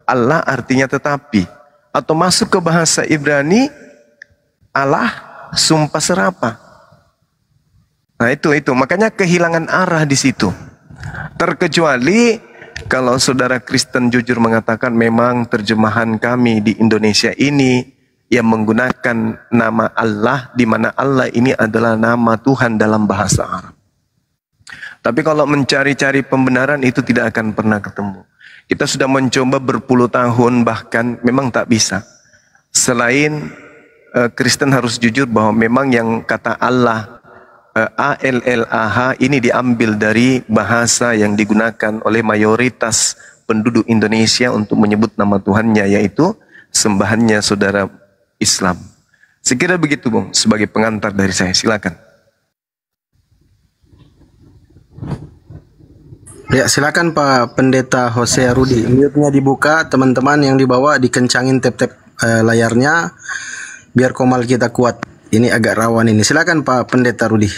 Allah artinya tetapi. Atau masuk ke bahasa Ibrani, Allah sumpah serapah. Nah itu. Makanya kehilangan arah di situ. Terkecuali kalau saudara Kristen jujur mengatakan memang terjemahan kami di Indonesia ini yang menggunakan nama Allah, di mana Allah ini adalah nama Tuhan dalam bahasa Arab. Tapi kalau mencari-cari pembenaran itu tidak akan pernah ketemu. Kita sudah mencoba berpuluh tahun bahkan memang tak bisa. Selain Kristen harus jujur bahwa memang yang kata Allah ALLAH ini diambil dari bahasa yang digunakan oleh mayoritas penduduk Indonesia untuk menyebut nama Tuhannya, yaitu sembahannya saudara Islam. Sekira begitu Bung, sebagai pengantar dari saya, silakan. Ya, silakan Pak Pendeta Hosea Rudi. Mute-nya dibuka, teman-teman yang dibawa dikencangin tap-tap layarnya biar komal kita kuat. Ini agak rawan ini. Silakan Pak Pendeta Rudi.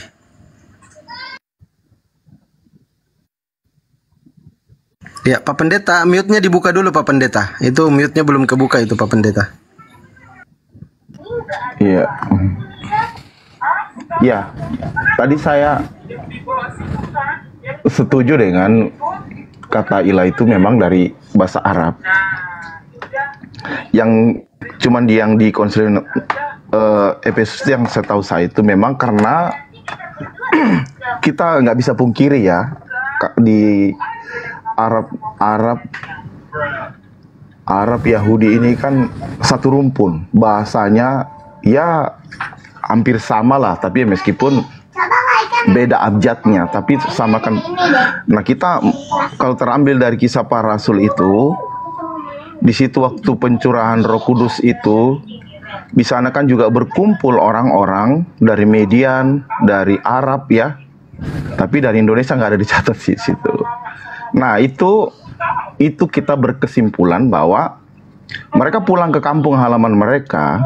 Ya, Pak Pendeta, mute-nya dibuka dulu Pak Pendeta. Itu mute-nya belum kebuka itu Pak Pendeta. Iya. Ya, tadi saya setuju dengan kata ilah itu memang dari bahasa Arab. Yang cuman yang di konsil Efesus yang setahu saya itu memang karena kita nggak bisa pungkiri ya, di Arab Yahudi ini kan satu rumpun, bahasanya ya hampir sama lah, tapi meskipun beda abjadnya, tapi sama kan. Nah kita kalau terambil dari kisah para rasul itu, di situ waktu pencurahan Roh Kudus itu, di sana kan juga berkumpul orang-orang dari Median, dari Arab ya, tapi dari Indonesia nggak ada dicatat di situ. Nah itu kita berkesimpulan bahwa mereka pulang ke kampung halaman mereka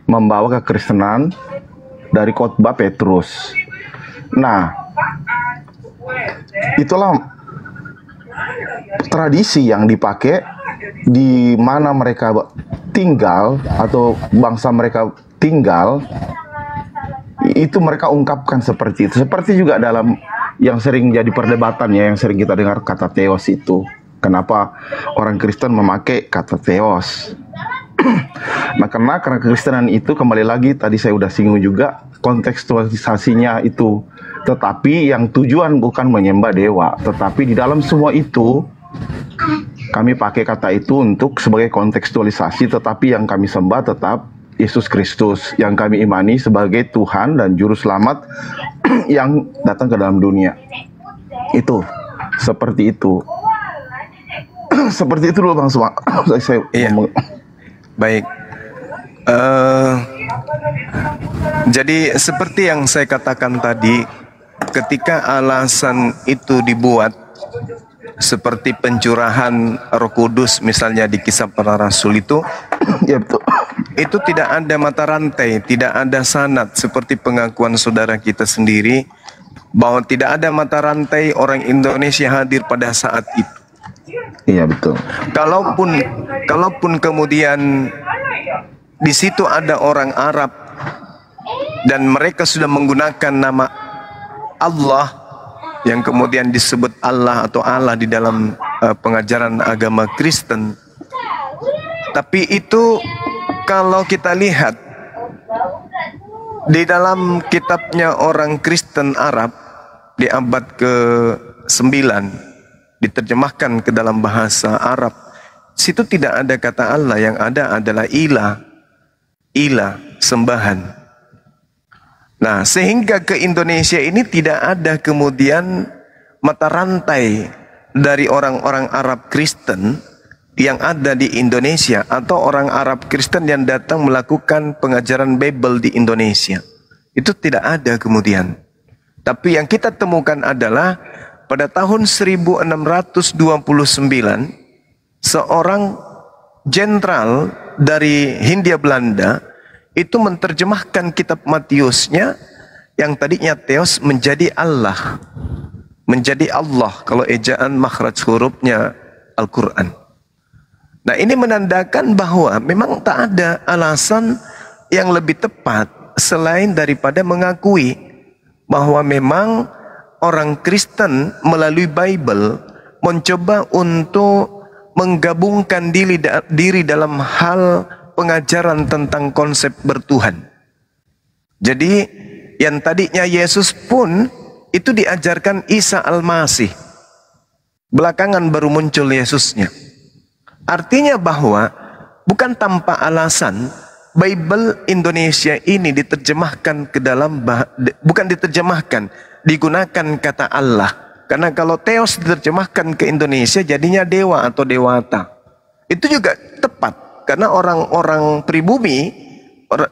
membawa kekristenan dari khotbah Petrus. Nah, itulah tradisi yang dipakai di mana mereka tinggal atau bangsa mereka tinggal, itu mereka ungkapkan seperti itu. Seperti juga dalam yang sering jadi perdebatan ya, yang sering kita dengar kata theos itu. Kenapa orang Kristen memakai kata theos? Nah, karena kekristenan itu kembali lagi tadi saya udah singgung juga kontekstualisasinya itu. Tetapi yang tujuan bukan menyembah dewa, tetapi di dalam semua itu kami pakai kata itu untuk sebagai kontekstualisasi, tetapi yang kami sembah tetap Yesus Kristus yang kami imani sebagai Tuhan dan Juru Selamat yang datang ke dalam dunia. Itu seperti itu. Seperti itu dulu Bang Suma. Saya ngomong. Baik. Jadi seperti yang saya katakan tadi, ketika alasan itu dibuat seperti pencurahan Roh Kudus misalnya di kisah para rasul itu, ya betul. Itu tidak ada mata rantai, tidak ada sanad seperti pengakuan saudara kita sendiri bahwa tidak ada mata rantai orang Indonesia hadir pada saat itu. Iya betul. Kalaupun kemudian di situ ada orang Arab dan mereka sudah menggunakan nama Allah yang kemudian disebut Allah atau Allah di dalam pengajaran agama Kristen. Tapi itu kalau kita lihat di dalam kitabnya orang Kristen Arab di abad ke-9 diterjemahkan ke dalam bahasa Arab, situ tidak ada kata Allah, yang ada adalah ilah, sembahan. Nah, sehingga ke Indonesia ini tidak ada kemudian mata rantai dari orang-orang Arab Kristen yang ada di Indonesia atau orang Arab Kristen yang datang melakukan pengajaran Bible di Indonesia. Itu tidak ada kemudian. Tapi yang kita temukan adalah pada tahun 1629 seorang jenderal dari Hindia Belanda itu menerjemahkan kitab Matiusnya yang tadinya Theos menjadi Allah. Menjadi Allah kalau ejaan makhraj hurufnya Al-Quran. Nah, ini menandakan bahwa memang tak ada alasan yang lebih tepat selain daripada mengakui bahwa memang orang Kristen melalui Bible mencoba untuk menggabungkan diri dalam hal pengajaran tentang konsep bertuhan. Jadi yang tadinya Yesus pun itu diajarkan Isa Al-Masih. Belakangan baru muncul Yesusnya. Artinya bahwa bukan tanpa alasan Bible Indonesia ini diterjemahkan ke dalam, bukan diterjemahkan, digunakan kata Allah. Karena kalau Theos diterjemahkan ke Indonesia jadinya dewa atau dewata. Itu juga tepat. Karena orang-orang pribumi,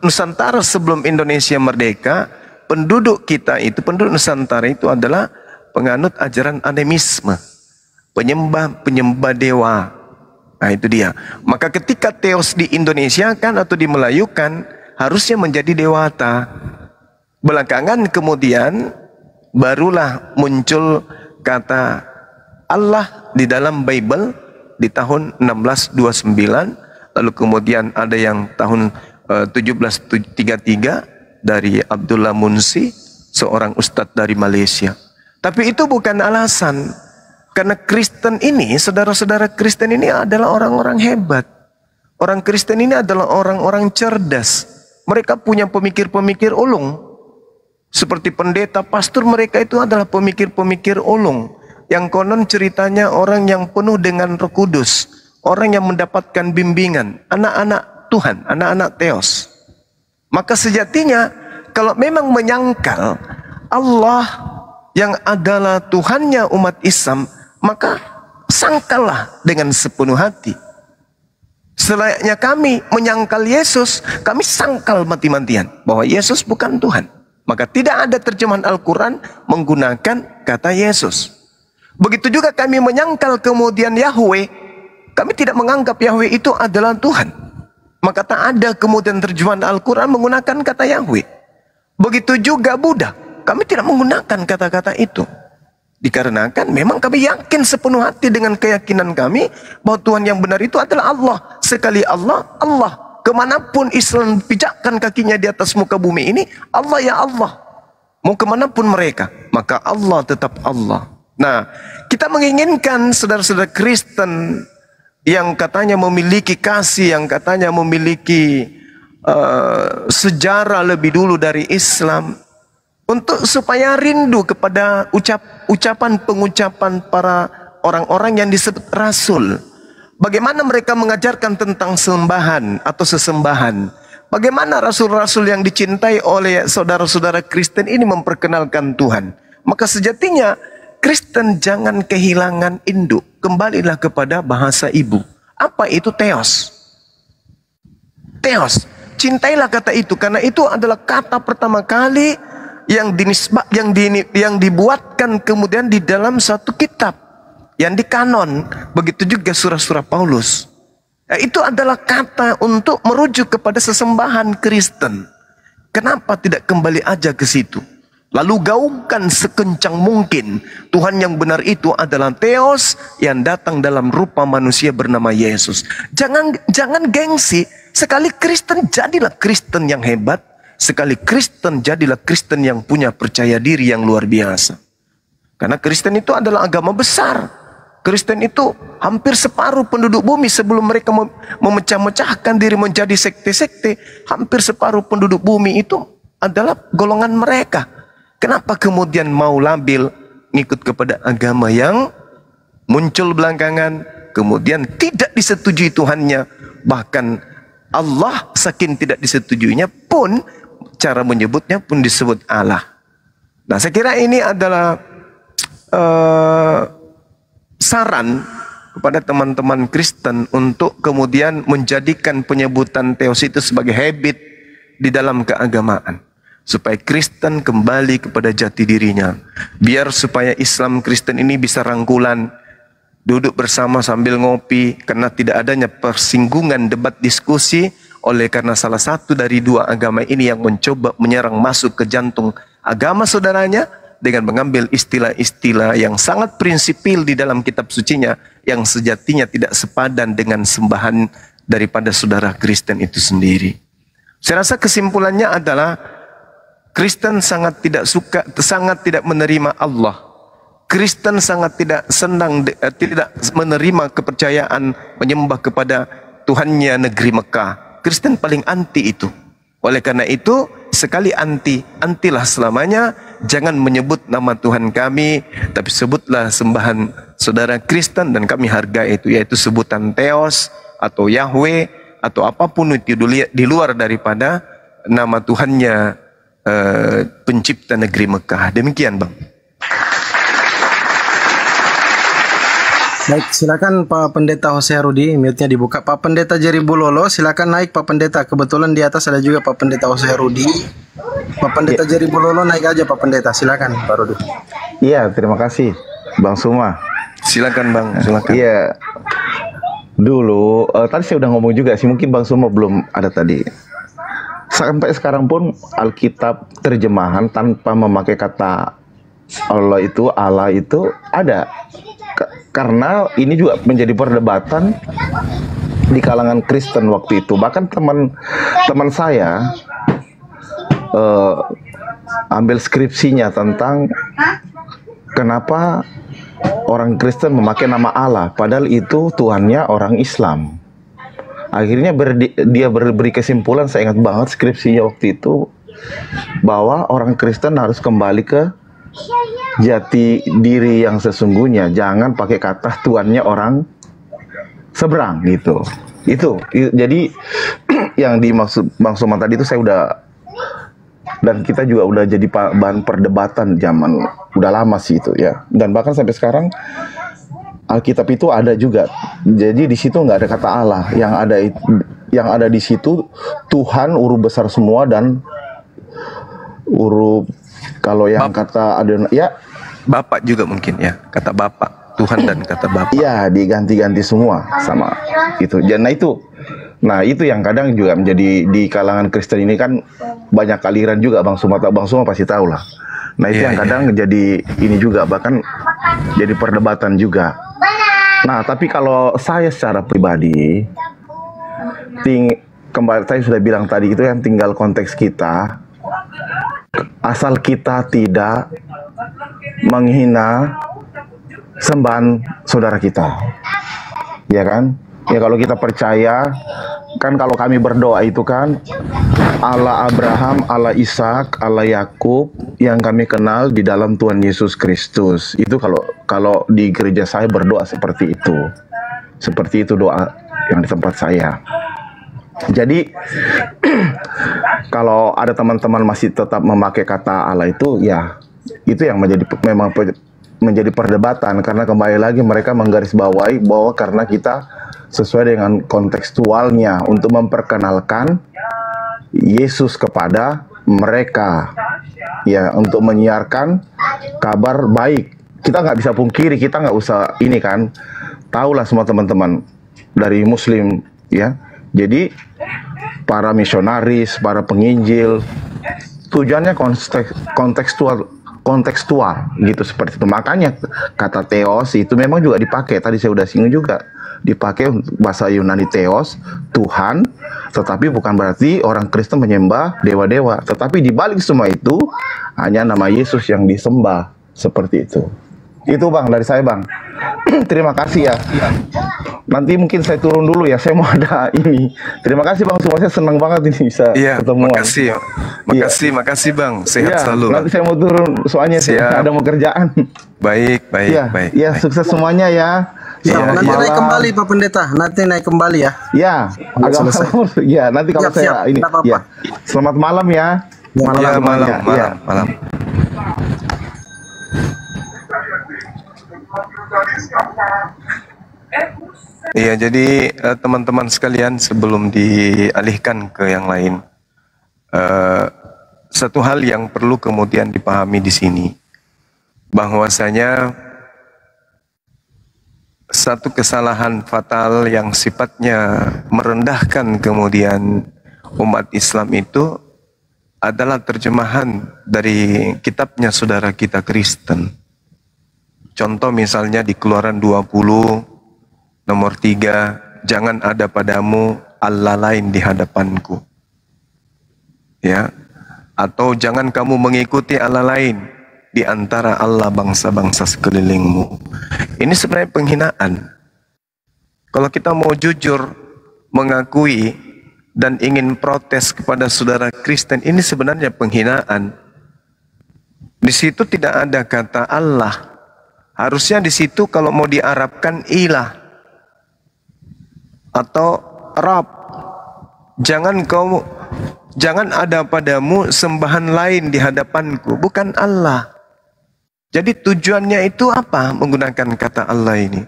Nusantara sebelum Indonesia merdeka, penduduk kita itu, penduduk Nusantara itu adalah penganut ajaran animisme. Penyembah dewa. Nah, itu dia. Maka ketika Theos di Indonesia kan atau di Melayu kan harusnya menjadi dewata. Belakangan kemudian barulah muncul kata Allah di dalam Bible di tahun 1629. Lalu kemudian ada yang tahun 1733 dari Abdullah Munsi, seorang ustadz dari Malaysia. Tapi itu bukan alasan. Karena Kristen ini, saudara-saudara Kristen ini adalah orang-orang hebat. Orang Kristen ini adalah orang-orang cerdas. Mereka punya pemikir-pemikir ulung. Seperti pendeta, pastor, mereka itu adalah pemikir-pemikir ulung. Yang konon ceritanya orang yang penuh dengan Roh Kudus. Orang yang mendapatkan bimbingan. Anak-anak Tuhan, anak-anak Theos. Maka sejatinya, kalau memang menyangkal Allah yang adalah Tuhannya umat Islam, maka sangkallah dengan sepenuh hati. Selayaknya kami menyangkal Yesus, kami sangkal mati-matian bahwa Yesus bukan Tuhan. Maka tidak ada terjemahan Al-Quran menggunakan kata Yesus. Begitu juga kami menyangkal kemudian Yahweh, kami tidak menganggap Yahweh itu adalah Tuhan. Maka tak ada kemudian terjemahan Al-Quran menggunakan kata Yahweh. Begitu juga Buddha, kami tidak menggunakan kata-kata itu. Dikarenakan memang kami yakin sepenuh hati dengan keyakinan kami bahwa Tuhan yang benar itu adalah Allah. Sekali Allah, Allah. Kemanapun Islam pijakkan kakinya di atas muka bumi ini, Allah ya Allah. Mau kemanapun mereka, maka Allah tetap Allah. Nah, kita menginginkan saudara-saudara Kristen yang katanya memiliki kasih, yang katanya memiliki sejarah lebih dulu dari Islam, untuk supaya rindu kepada ucapan-pengucapan para orang-orang yang disebut Rasul. Bagaimana mereka mengajarkan tentang sembahan atau sesembahan. Bagaimana Rasul-Rasul yang dicintai oleh saudara-saudara Kristen ini memperkenalkan Tuhan. Maka sejatinya Kristen jangan kehilangan induk. Kembalilah kepada bahasa ibu. Apa itu Theos? Theos. Cintailah kata itu. Karena itu adalah kata pertama kali yang dibuatkan kemudian di dalam satu kitab yang dikanon. Begitu juga surah-surah Paulus. Nah, itu adalah kata untuk merujuk kepada sesembahan Kristen. Kenapa tidak kembali aja ke situ? Lalu gaungkan sekencang mungkin Tuhan yang benar itu adalah Theos yang datang dalam rupa manusia bernama Yesus. Jangan gengsi. Sekali Kristen, jadilah Kristen yang hebat. Sekali Kristen, jadilah Kristen yang punya percaya diri yang luar biasa. Karena Kristen itu adalah agama besar. Kristen itu hampir separuh penduduk bumi sebelum mereka memecah-mecahkan diri menjadi sekte-sekte. Hampir separuh penduduk bumi itu adalah golongan mereka. Kenapa kemudian mau labil ngikut kepada agama yang muncul belakangan, kemudian tidak disetujui Tuhannya, bahkan Allah saking tidak disetujuinya pun cara menyebutnya pun disebut Allah. Nah, saya kira ini adalah saran kepada teman-teman Kristen untuk kemudian menjadikan penyebutan Theos itu sebagai habit di dalam keagamaan. Supaya Kristen kembali kepada jati dirinya. Biar supaya Islam Kristen ini bisa rangkulan, duduk bersama sambil ngopi, karena tidak adanya persinggungan debat diskusi, oleh karena salah satu dari dua agama ini yang mencoba menyerang masuk ke jantung agama saudaranya, dengan mengambil istilah-istilah yang sangat prinsipil di dalam kitab sucinya yang sejatinya tidak sepadan dengan sembahan daripada saudara Kristen itu sendiri. Saya rasa kesimpulannya adalah Kristen sangat tidak menerima Allah. Kristen sangat tidak tidak menerima kepercayaan menyembah kepada Tuhannya negeri Mekah. Kristen paling anti itu. Oleh karena itu, sekali antilah selamanya. Jangan menyebut nama Tuhan kami, tapi sebutlah sembahan saudara Kristen dan kami hargai itu, yaitu sebutan Theos atau Yahweh atau apapun itu di luar daripada nama Tuhannya pencipta negeri Mekah. Demikian, Bang. Baik, silakan Pak Pendeta Jose Rudi, mute-nya dibuka. Pak Pendeta Jerry Bulolo, silakan naik Pak Pendeta. Kebetulan di atas ada juga Pak Pendeta Jose Rudi. Pak Pendeta Jerry Bulolo naik aja Pak Pendeta, silakan Pak Rudi. Iya, terima kasih Bang Suma. Silakan Bang, silakan. Iya. Dulu tadi saya udah ngomong juga sih, mungkin Bang Suma belum ada tadi. Sampai sekarang pun Alkitab terjemahan tanpa memakai kata Allah itu ada. Karena ini juga menjadi perdebatan di kalangan Kristen waktu itu. Bahkan teman saya ambil skripsinya tentang kenapa orang Kristen memakai nama Allah, padahal itu Tuhannya orang Islam. Akhirnya dia beri kesimpulan, saya ingat banget skripsinya waktu itu, bahwa orang Kristen harus kembali ke jati diri yang sesungguhnya, jangan pakai kata Tuhannya orang seberang gitu. Itu jadi yang dimaksud Bang Soma tadi itu saya udah, dan kita juga udah jadi bahan perdebatan zaman udah lama sih itu ya. Dan bahkan sampai sekarang Alkitab itu ada juga. Jadi di situ nggak ada kata Allah, yang ada di situ Tuhan huruf besar semua dan huruf, kalau yang kata ada ya Bapak juga mungkin ya, kata Bapak, Tuhan dan kata Bapak. Iya, diganti-ganti semua sama itu. Nah itu yang kadang juga menjadi di kalangan Kristen ini kan banyak aliran juga, Bang Suma pasti tahu lah. Nah itu yang kadang jadi ini juga, bahkan jadi perdebatan juga. Nah tapi kalau saya secara pribadi, kembali saya sudah bilang tadi itu yang tinggal konteks kita, asal kita tidak menghina sembahan saudara kita, ya kan? Ya kalau kita percaya, kan kalau kami berdoa itu kan Allah Abraham, Allah Ishak, Allah Yakub yang kami kenal di dalam Tuhan Yesus Kristus. Itu kalau di gereja saya berdoa seperti itu. Seperti itu doa yang di tempat saya. Jadi kalau ada teman-teman masih tetap memakai kata Allah itu, ya itu yang memang menjadi perdebatan, karena kembali lagi mereka menggarisbawahi bahwa karena kita sesuai dengan kontekstualnya untuk memperkenalkan Yesus kepada mereka, ya, untuk menyiarkan kabar baik. Kita nggak bisa pungkiri, kita nggak usah ini kan, tahulah semua teman-teman dari Muslim, ya. Jadi para misionaris, para penginjil, tujuannya kontekstual gitu, seperti itu. Makanya kata Theos itu memang juga dipakai, tadi saya udah singgung juga, dipakai untuk bahasa Yunani Theos, Tuhan, tetapi bukan berarti orang Kristen menyembah dewa-dewa, tetapi di balik semua itu hanya nama Yesus yang disembah, seperti itu. Itu Bang dari saya Bang. Terima kasih ya. Nanti mungkin saya turun dulu ya, saya mau ada ini. Terima kasih Bang, semua saya senang banget ini bisa ketemu. Makasih Bang, sehat selalu. Nanti saya mau turun soalnya saya ada mau kerjaan. Baik. Sukses semuanya ya. Nanti naik kembali Pak Pendeta, nanti naik kembali ya. Ya, agak malam. Ya, nanti kalau saya ini. Ya. Selamat malam ya. Malam. Iya, jadi teman-teman sekalian, sebelum dialihkan ke yang lain, satu hal yang perlu kemudian dipahami di sini, bahwasanya satu kesalahan fatal yang sifatnya merendahkan kemudian umat Islam itu adalah terjemahan dari kitabnya saudara kita Kristen. Contoh misalnya di Keluaran 20 nomor 3, jangan ada padamu Allah lain di hadapanku. Ya. Atau jangan kamu mengikuti Allah lain di antara Allah bangsa-bangsa sekelilingmu. Ini sebenarnya penghinaan. Kalau kita mau jujur mengakui dan ingin protes kepada saudara Kristen, ini sebenarnya penghinaan. Di situ tidak ada kata Allah. Harusnya di situ kalau mau diarabkan ilah atau Rabb. Jangan ada padamu sembahan lain di hadapanku, bukan Allah. Jadi tujuannya itu apa menggunakan kata Allah ini?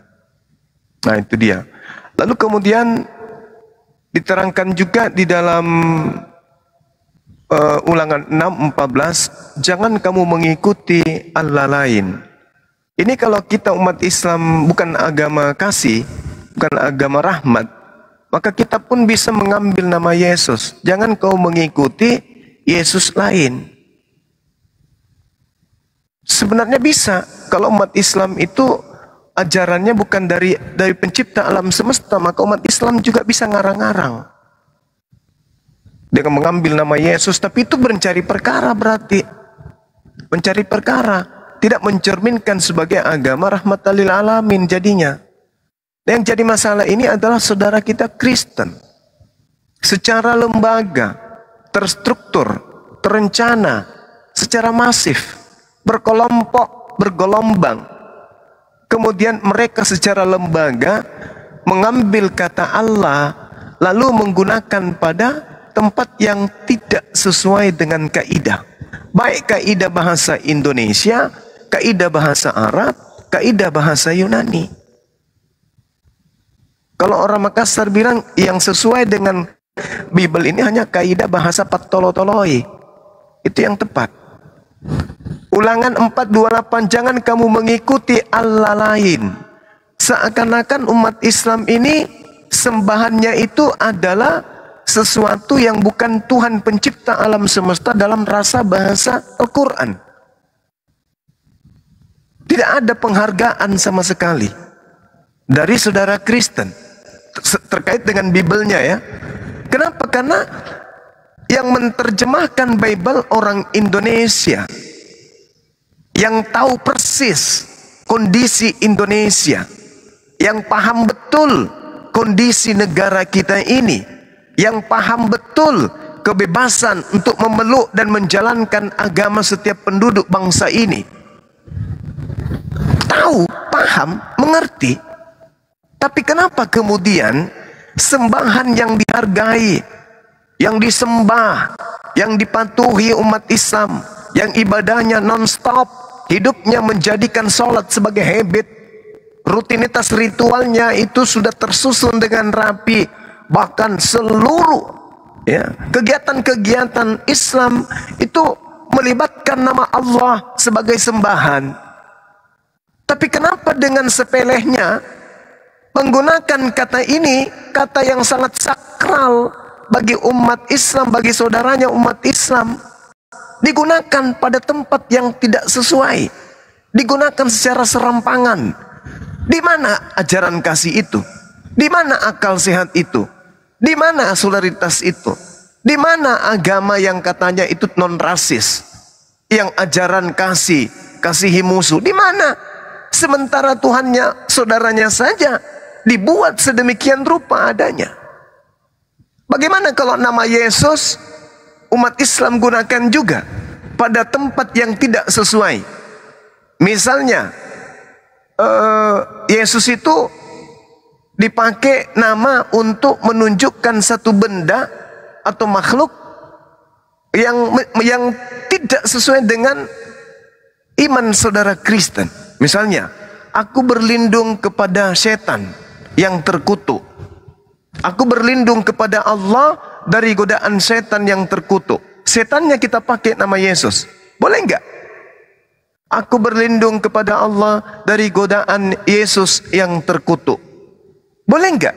Nah, itu dia. Lalu kemudian diterangkan juga di dalam Ulangan 6:14, jangan kamu mengikuti Allah lain. Ini kalau kita umat Islam bukan agama kasih, bukan agama rahmat, maka kita pun bisa mengambil nama Yesus. Jangan kau mengikuti Yesus lain. Sebenarnya bisa, kalau umat Islam itu ajarannya bukan dari pencipta alam semesta, maka umat Islam juga bisa ngarang-ngarang dengan mengambil nama Yesus. Tapi itu mencari perkara, berarti mencari perkara, tidak mencerminkan sebagai agama rahmatan lil alamin jadinya. Yang jadi masalah ini adalah saudara kita Kristen secara lembaga, terstruktur, terencana, secara masif, berkelompok, bergelombang. Kemudian mereka secara lembaga mengambil kata Allah lalu menggunakan pada tempat yang tidak sesuai dengan kaidah. Baik kaidah bahasa Indonesia, kaidah bahasa Arab, kaidah bahasa Yunani. Kalau orang Makassar bilang yang sesuai dengan Bible ini hanya kaidah bahasa Patolotoloi. Itu yang tepat. Ulangan 4:28, jangan kamu mengikuti Allah lain. Seakan-akan umat Islam ini sembahannya itu adalah sesuatu yang bukan Tuhan pencipta alam semesta dalam rasa bahasa Al-Quran. Tidak ada penghargaan sama sekali dari saudara Kristen terkait dengan Bible-nya ya. Kenapa? Karena yang menerjemahkan Bible orang Indonesia yang tahu persis kondisi Indonesia, yang paham betul kondisi negara kita ini, yang paham betul kebebasan untuk memeluk dan menjalankan agama setiap penduduk bangsa ini. Tahu, paham, mengerti. Tapi kenapa kemudian sembahan yang dihargai, yang disembah, yang dipatuhi umat Islam, yang ibadahnya non-stop, hidupnya menjadikan sholat sebagai habit, rutinitas ritualnya itu sudah tersusun dengan rapi, bahkan seluruh ya, kegiatan-kegiatan Islam itu melibatkan nama Allah sebagai sembahan. Tapi kenapa dengan sepelehnya menggunakan kata ini, kata yang sangat sakral bagi umat Islam, bagi saudaranya umat Islam, digunakan pada tempat yang tidak sesuai, digunakan secara serampangan. Di mana ajaran kasih itu? Di mana akal sehat itu? Di mana solidaritas itu? Di mana agama yang katanya itu non rasis, yang ajaran kasihi musuh? Di mana? Sementara Tuhannya, saudaranya saja dibuat sedemikian rupa adanya. Bagaimana kalau nama Yesus umat Islam gunakan juga pada tempat yang tidak sesuai? Misalnya Yesus itu dipakai nama untuk menunjukkan satu benda atau makhluk yang tidak sesuai dengan iman saudara Kristen. Misalnya, aku berlindung kepada setan yang terkutuk. Aku berlindung kepada Allah dari godaan setan yang terkutuk. Setannya kita pakai nama Yesus. Boleh enggak? Aku berlindung kepada Allah dari godaan Yesus yang terkutuk. Boleh enggak?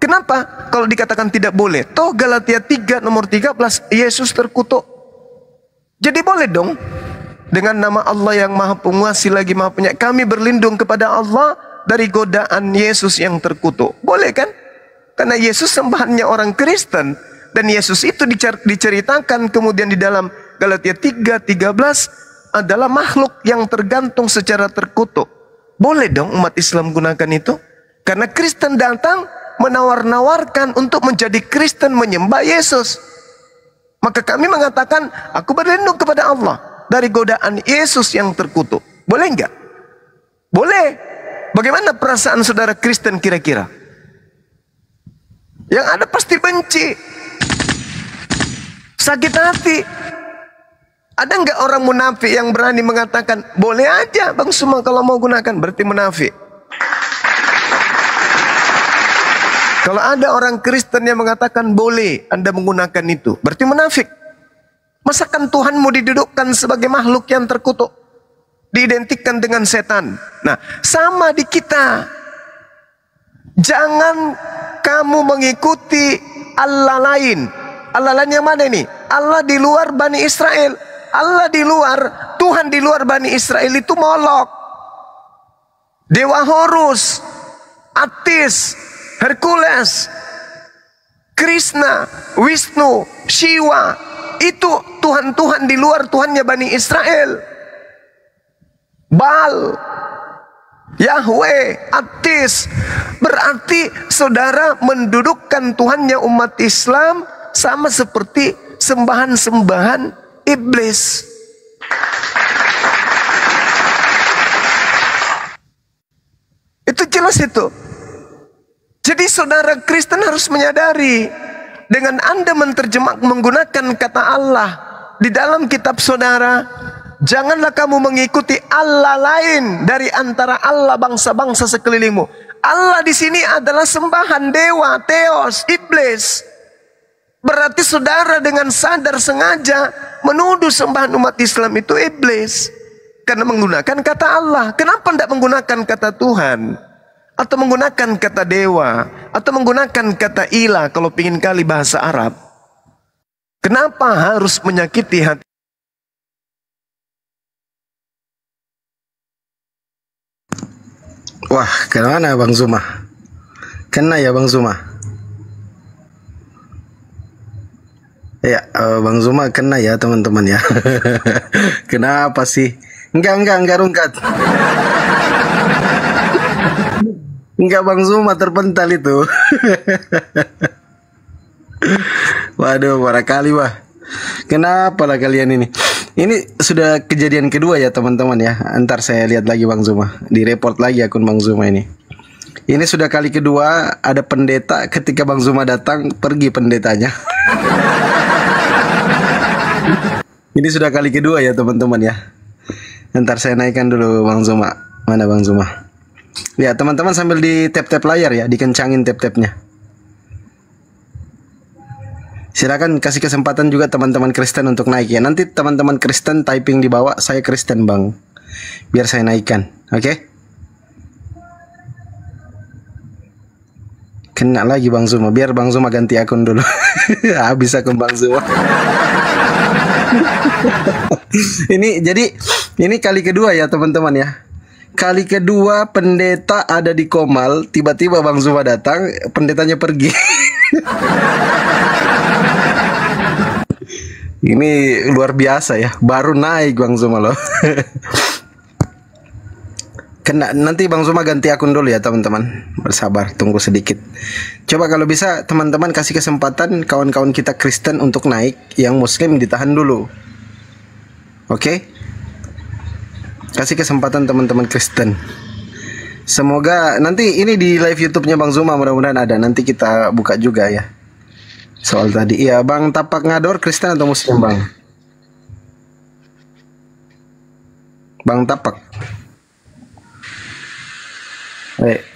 Kenapa? Kalau dikatakan tidak boleh. Toh Galatia 3 nomor 13, Yesus terkutuk. Jadi boleh dong dengan nama Allah yang Maha Penguasa lagi Maha Penyayang, kami berlindung kepada Allah dari godaan Yesus yang terkutuk. Boleh kan? Karena Yesus sembahannya orang Kristen, dan Yesus itu diceritakan kemudian di dalam Galatia 3:13 adalah makhluk yang tergantung secara terkutuk. Boleh dong umat Islam gunakan itu? Karena Kristen datang menawar-nawarkan untuk menjadi Kristen menyembah Yesus. Maka kami mengatakan, aku berlindung kepada Allah dari godaan Yesus yang terkutuk. Boleh enggak? Boleh. Bagaimana perasaan saudara Kristen kira-kira? Yang ada pasti benci, sakit hati. Ada enggak orang munafik yang berani mengatakan, boleh aja Bang Suma kalau mau gunakan, berarti munafik. Kalau ada orang Kristen yang mengatakan boleh Anda menggunakan itu, berarti munafik. Masakan Tuhanmu didudukkan sebagai makhluk yang terkutuk, diidentikan dengan setan. Nah, sama di kita. Jangan kamu mengikuti Allah lain. Allah lain yang mana ini? Allah di luar Bani Israel. Allah di luar, Tuhan di luar Bani Israel itu Molok, Dewa Horus, Atis, Hercules, Krishna, Wisnu, Shiva. Itu Tuhan-Tuhan di luar Tuhannya Bani Israel. Baal, Yahweh, Atis. Berarti saudara mendudukkan Tuhannya umat Islam sama seperti sembahan-sembahan iblis. Itu jelas itu. Jadi saudara Kristen harus menyadari, dengan Anda menggunakan kata Allah di dalam kitab saudara, janganlah kamu mengikuti Allah lain dari antara Allah bangsa-bangsa sekelilingmu. Allah di sini adalah sembahan dewa, theos, iblis. Berarti saudara dengan sadar sengaja menuduh sembahan umat Islam itu iblis, karena menggunakan kata Allah. Kenapa tidak menggunakan kata Tuhan? Atau menggunakan kata dewa, atau menggunakan kata ilah kalau pingin kali bahasa Arab? Kenapa harus menyakiti hati? Wah, kemana Bang Zuma? Kena ya Bang Zuma? Ya, Bang Zuma kena ya teman-teman ya. Kenapa sih? Enggak Rungkat. Enggak, Bang Zuma terpental itu. Waduh, barangkali wah. Kenapa lah kalian ini? Ini sudah kejadian kedua ya teman-teman ya. Antar saya lihat lagi Bang Zuma. Di-report lagi akun Bang Zuma ini. Ini sudah kali kedua ada pendeta, ketika Bang Zuma datang pergi pendetanya. Ini sudah kali kedua ya teman-teman ya. Ntar saya naikkan dulu Bang Zuma. Mana Bang Zuma? Ya teman-teman sambil di tap-tap layar ya, dikencangin tap-tapnya. Silakan kasih kesempatan juga teman-teman Kristen untuk naik ya. Nanti teman-teman Kristen typing di bawah, saya Kristen Bang, biar saya naikkan. Oke? Kena lagi Bang Zuma, biar Bang Zuma ganti akun dulu. Habis akun Bang Zuma. Ini kali kedua ya teman-teman ya. Kali kedua pendeta ada di Komal, tiba-tiba Bang Zuma datang, pendetanya pergi. Ini luar biasa ya, baru naik Bang Zuma loh. Kena, nanti Bang Zuma ganti akun dulu ya teman-teman. Bersabar, tunggu sedikit. Coba kalau bisa teman-teman kasih kesempatan kawan-kawan kita Kristen untuk naik, yang Muslim ditahan dulu. Oke? Kasih kesempatan teman-teman Kristen. Semoga nanti ini di live YouTube-nya Bang Zuma mudah-mudahan ada. Nanti kita buka juga ya. Soal tadi, iya Bang Tapak Ngador Kristen atau Muslim Bang? Bang Tapak.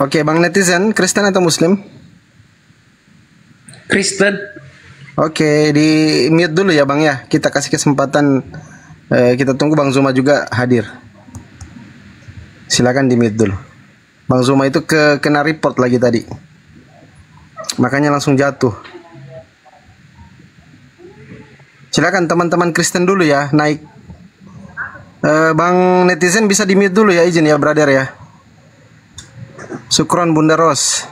Oke, Bang Netizen, Kristen atau Muslim? Kristen. Oke, di mute dulu ya Bang ya. Kita kasih kesempatan, kita tunggu Bang Zuma juga hadir. Silakan di mute dulu. Bang Zuma itu kena report lagi tadi, makanya langsung jatuh. Silakan teman-teman Kristen dulu ya naik. Bang netizen bisa di mute dulu ya, izin ya brother ya. Sukron Bunda Ros.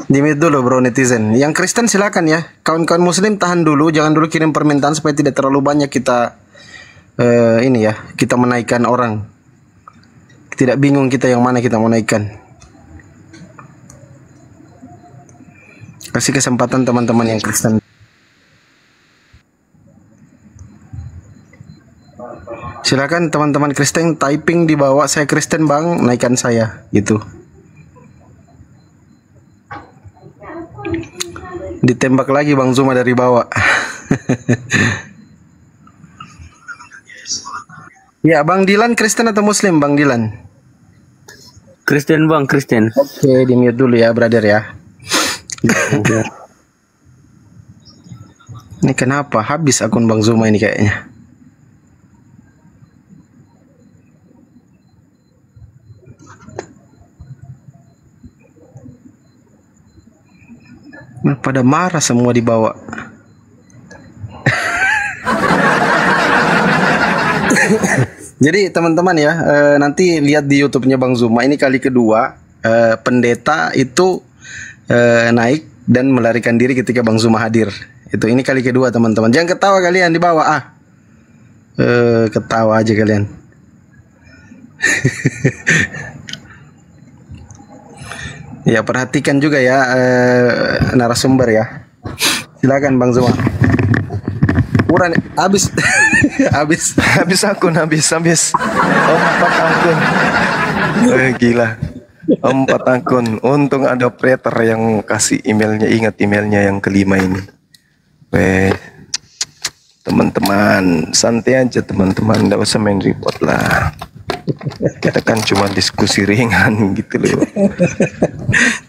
Di mute dulu bro netizen. Yang Kristen silakan ya. Kawan-kawan Muslim tahan dulu, jangan dulu kirim permintaan supaya tidak terlalu banyak kita ini ya, kita menaikkan orang. Tidak bingung kita yang mana kita mau naikkan. Kasih kesempatan teman-teman yang Kristen. Silakan teman-teman Kristen typing di bawah, saya Kristen bang, naikkan saya gitu. Ditembak lagi Bang Zuma dari bawah. Ya Bang Dilan Kristen atau Muslim Bang Dilan? Kristen bang, Kristen. Oke, di mute dulu ya brother ya. Ini kenapa habis akun Bang Zuma ini kayaknya? Pada marah semua di bawah. Jadi teman-teman ya, nanti lihat di YouTube-nya Bang Zuma ini kali kedua pendeta itu naik dan melarikan diri ketika Bang Zuma hadir. Itu ini kali kedua teman-teman. Jangan ketawa kalian di bawah ketawa aja kalian. Ya perhatikan juga ya narasumber ya. Silakan Bang Zuma. Kurang habis Habis akun, habis 4 akun. Gila. 4 akun. Untung ada operator yang kasih emailnya, ingat emailnya yang kelima ini. Teman-teman, santai aja teman-teman, nggak usah main report lah. Kita kan cuma diskusi ringan gitu loh.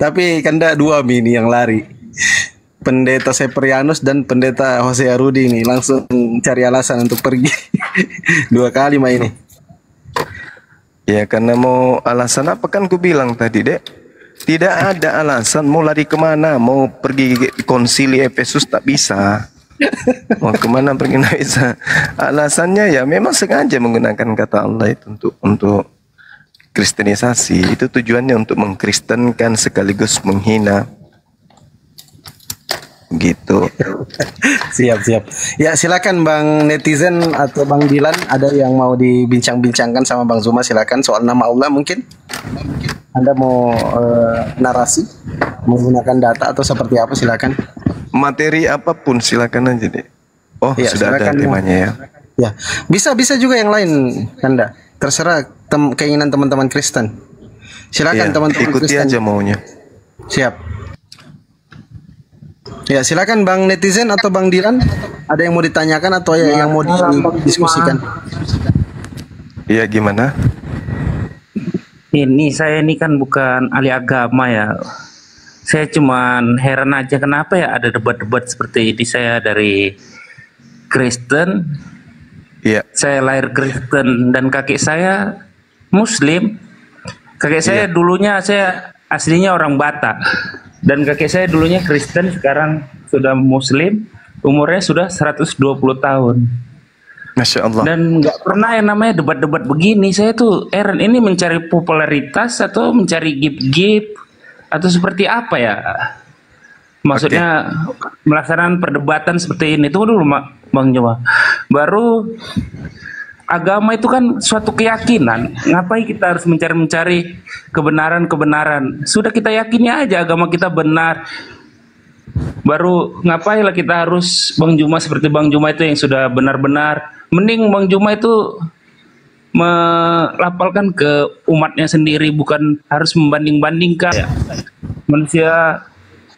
Tapi kan ada dua mini yang lari. Pendeta Seprianus dan pendeta Jose Arudi ini langsung cari alasan untuk pergi. 2 kali mah ini. Ya karena mau alasan apa kan ku bilang tadi dek. Tidak ada alasan mau lari kemana, mau pergi konsili Efesus tak bisa. Mau kemana pergi nggak bisa. Alasannya ya memang sengaja menggunakan kata Allah itu untuk kristenisasi. Itu tujuannya untuk mengkristenkan sekaligus menghina. Gitu. Siap. Ya silakan Bang netizen atau Bang Dilan, ada yang mau dibincang-bincangkan sama Bang Zuma, silakan soal nama Allah mungkin. Anda mau narasi menggunakan data atau seperti apa, silakan. Materi apapun silakan aja deh. Oh ya, sudah ada temanya ya. Ya bisa juga yang lain Anda. Terserah keinginan teman-teman Kristen. Silakan ya, teman-teman ikuti Kristen. aja maunya. Siap. Ya silakan Bang netizen atau Bang Dilan, ada yang mau ditanyakan atau yang mau didiskusikan? Iya gimana? Ini saya ini kan bukan ahli agama ya. Saya cuman heran aja kenapa ya ada debat-debat seperti ini. Saya dari Kristen. Iya. Saya lahir Kristen dan kakek saya Muslim. Kakek saya dulunya saya aslinya orang Batak. Dan kakek saya dulunya Kristen, sekarang sudah Muslim, umurnya sudah 120 tahun. Masya Allah. Dan nggak pernah yang namanya debat-debat begini. Saya tuh heran, ini mencari popularitas atau mencari gift-gift atau seperti apa ya? Maksudnya melaksanakan perdebatan seperti ini. Tunggu dulu Bang Jawa. Baru agama itu kan suatu keyakinan. Ngapain kita harus mencari kebenaran? Sudah kita yakini aja agama kita benar. Baru ngapain lah kita harus Bang Juma seperti Bang Juma itu yang sudah benar-benar. Mending Bang Juma itu melapalkan ke umatnya sendiri, bukan harus membanding-bandingkan. Manusia,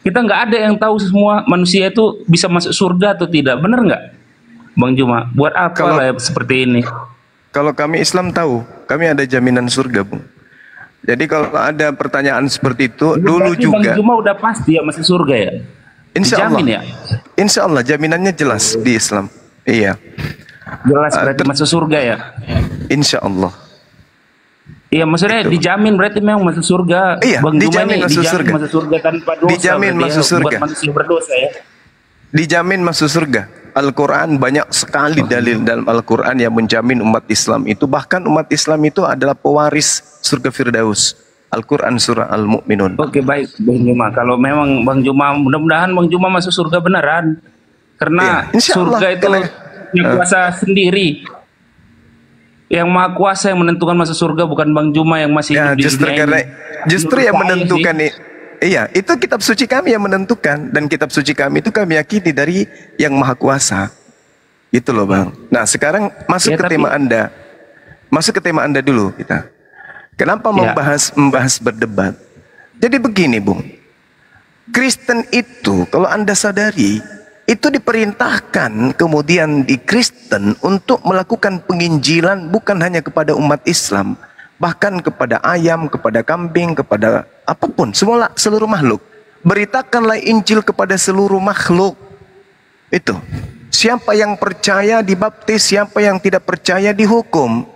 kita nggak ada yang tahu semua manusia itu bisa masuk surga atau tidak. Benar nggak Bang Juma? Buat apa lah seperti ini? Kalau kami Islam tahu, kami ada jaminan surga, Bung. Jadi kalau ada pertanyaan seperti itu, dulu juga. Bang Juma udah pasti ya masuk surga ya? Insya Allah. Ya? Insya Allah, jaminannya jelas di Islam. Iya. Jelas berarti masuk surga ya? Insya Allah. Iya, maksudnya itu dijamin berarti memang masuk surga. Iya, Bang Juma dijamin ini masuk dijamin surga. Masuk surga tanpa dosa. Dijamin masuk surga. Buat manusia berdosa ya. Dijamin masuk surga. Al-Quran banyak sekali dalil dalam Al-Quran yang menjamin umat Islam itu, bahkan umat Islam itu adalah pewaris surga Firdaus. Al-Quran surah Al-Mu'minun. Oke, baik Bang Juma. Kalau memang Bang Juma, mudah-mudahan Bang Juma masuk surga beneran. Karena Insya Allah, surga itu punya kuasa sendiri. Yang maha kuasa yang menentukan masuk surga, bukan Bang Juma yang masih hidup di justru dunia karena ini. justru yang menentukan iya, itu kitab suci kami yang menentukan, dan kitab suci kami itu kami yakini dari yang maha kuasa. Gitu loh Bang. Nah sekarang masuk ke tema Anda. Masuk ke tema Anda dulu kita. Kenapa membahas berdebat? Jadi begini Bung. Kristen itu kalau Anda sadari, itu diperintahkan kemudian di Kristen untuk melakukan penginjilan bukan hanya kepada umat Islam, bahkan kepada ayam, kepada kambing, kepada apapun, seluruh makhluk. Beritakanlah Injil kepada seluruh makhluk. Itu. Siapa yang percaya dibaptis, siapa yang tidak percaya dihukum.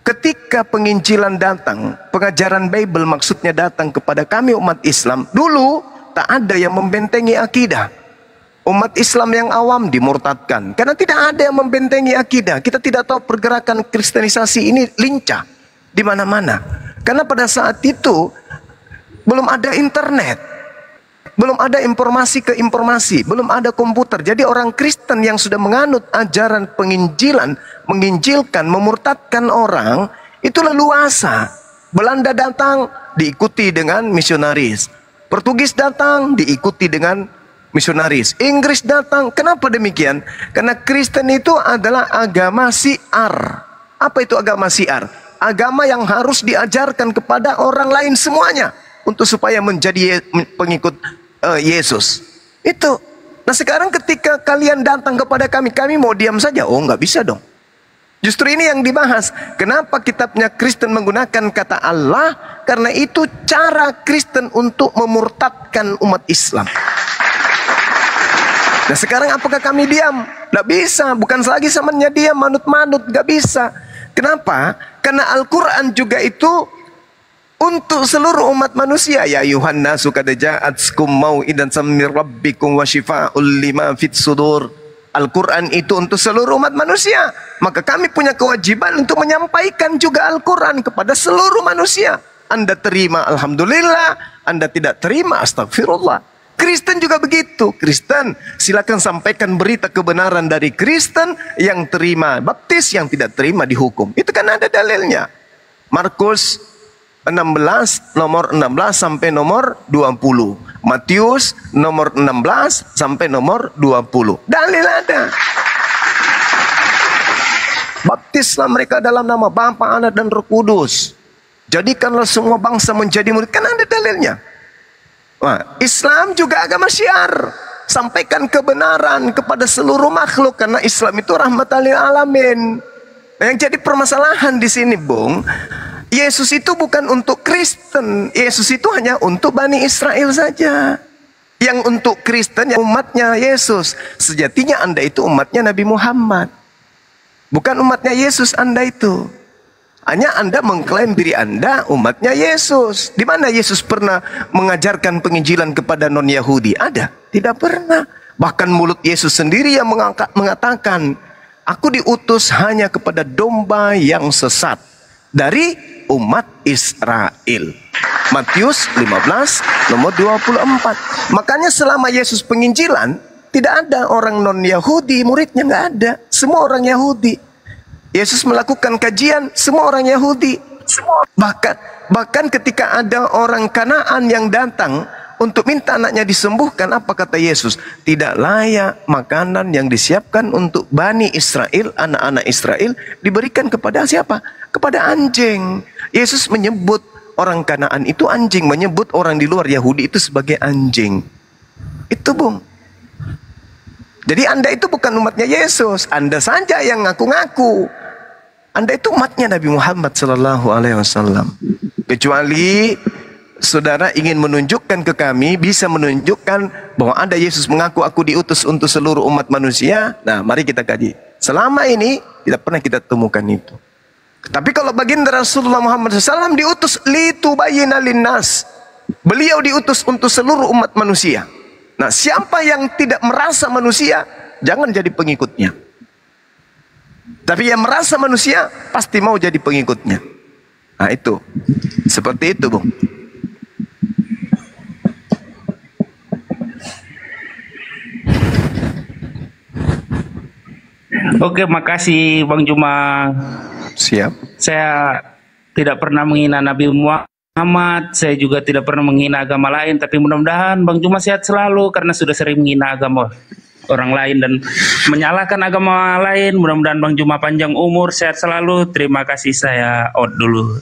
Ketika penginjilan datang, pengajaran Bible maksudnya datang kepada kami umat Islam, dulu tak ada yang membentengi akidah. Umat Islam yang awam dimurtadkan karena tidak ada yang membentengi akidah. Kita tidak tahu pergerakan kristenisasi ini lincah di mana-mana. Karena pada saat itu belum ada internet, belum ada informasi ke informasi, belum ada komputer. Jadi orang Kristen yang sudah menganut ajaran penginjilan, menginjilkan, memurtadkan orang, itu leluasa. Belanda datang diikuti dengan misionaris, Portugis datang diikuti dengan misionaris, Inggris datang. Kenapa demikian? Karena Kristen itu adalah agama syiar. Apa itu agama syiar? Agama yang harus diajarkan kepada orang lain semuanya untuk supaya menjadi pengikut Yesus. Itu. Nah sekarang ketika kalian datang kepada kami, kami mau diam saja? Oh nggak bisa dong. Justru ini yang dibahas. Kenapa kitabnya Kristen menggunakan kata Allah? Karena itu cara Kristen untuk memurtadkan umat Islam. Nah sekarang apakah kami diam? Nggak bisa. Bukan lagi zamannya diam, manut-manut. Nggak bisa. Kenapa? Karena Al-Quran juga itu untuk seluruh umat manusia. Ya Yuhanna qad ja'atkum mau'idan min rabbikum wa shifaa'ul lima fit sudur. Al-Quran itu untuk seluruh umat manusia. Maka kami punya kewajiban untuk menyampaikan juga Al-Quran kepada seluruh manusia. Anda terima alhamdulillah, Anda tidak terima astagfirullah. Kristen juga begitu. Kristen silakan sampaikan berita kebenaran dari Kristen, yang terima baptis, yang tidak terima dihukum. Itu kan ada dalilnya. Markus 16 nomor 16 sampai nomor 20. Matius nomor 16 sampai nomor 20. Dalil ada. Baptislah mereka dalam nama Bapa, Anak dan Roh Kudus. Jadikanlah semua bangsa menjadi murid. Kan ada dalilnya. Nah, Islam juga agama syiar. Sampaikan kebenaran kepada seluruh makhluk karena Islam itu rahmatan lil alamin. Nah, yang jadi permasalahan di sini, Bung, Yesus itu bukan untuk Kristen. Yesus itu hanya untuk Bani Israel saja. Yang untuk Kristen, yang umatnya Yesus. Sejatinya Anda itu umatnya Nabi Muhammad. Bukan umatnya Yesus Anda itu. Hanya Anda mengklaim diri Anda umatnya Yesus. Di mana Yesus pernah mengajarkan penginjilan kepada non-Yahudi? Ada? Tidak pernah. Bahkan mulut Yesus sendiri yang mengatakan, aku diutus hanya kepada domba yang sesat dari umat Israel. Matius 15 nomor 24. Makanya selama Yesus penginjilan, tidak ada orang non-Yahudi, muridnya nggak ada. Semua orang Yahudi. Yesus melakukan kajian, semua orang Yahudi. Bahkan ketika ada orang Kanaan yang datang untuk minta anaknya disembuhkan, apa kata Yesus? Tidak layak makanan yang disiapkan untuk Bani Israel, anak-anak Israel, diberikan kepada siapa? Kepada anjing. Yesus menyebut orang Kanaan itu anjing, menyebut orang di luar Yahudi itu sebagai anjing. Itu, Bung. Jadi Anda itu bukan umatnya Yesus, Anda saja yang ngaku-ngaku. Anda itu umatnya Nabi Muhammad SAW. Kecuali saudara ingin menunjukkan ke kami, bisa menunjukkan bahwa ada Yesus mengaku aku diutus untuk seluruh umat manusia. Nah, mari kita kaji. Selama ini tidak pernah kita temukan itu. Tapi kalau baginda Rasulullah Muhammad SAW diutus litubayyina linnas. Beliau diutus untuk seluruh umat manusia. Nah, siapa yang tidak merasa manusia, jangan jadi pengikutnya. Tapi yang merasa manusia pasti mau jadi pengikutnya. Nah itu, seperti itu Bung. Oke, makasih Bang Juma. Siap. Saya tidak pernah menghina Nabi Muhammad, saya juga tidak pernah menghina agama lain, tapi mudah-mudahan Bang Juma sehat selalu karena sudah sering menghina agama orang lain dan menyalahkan agama lain. Mudah-mudahan Bang Juma panjang umur, sehat selalu. Terima kasih, saya out dulu.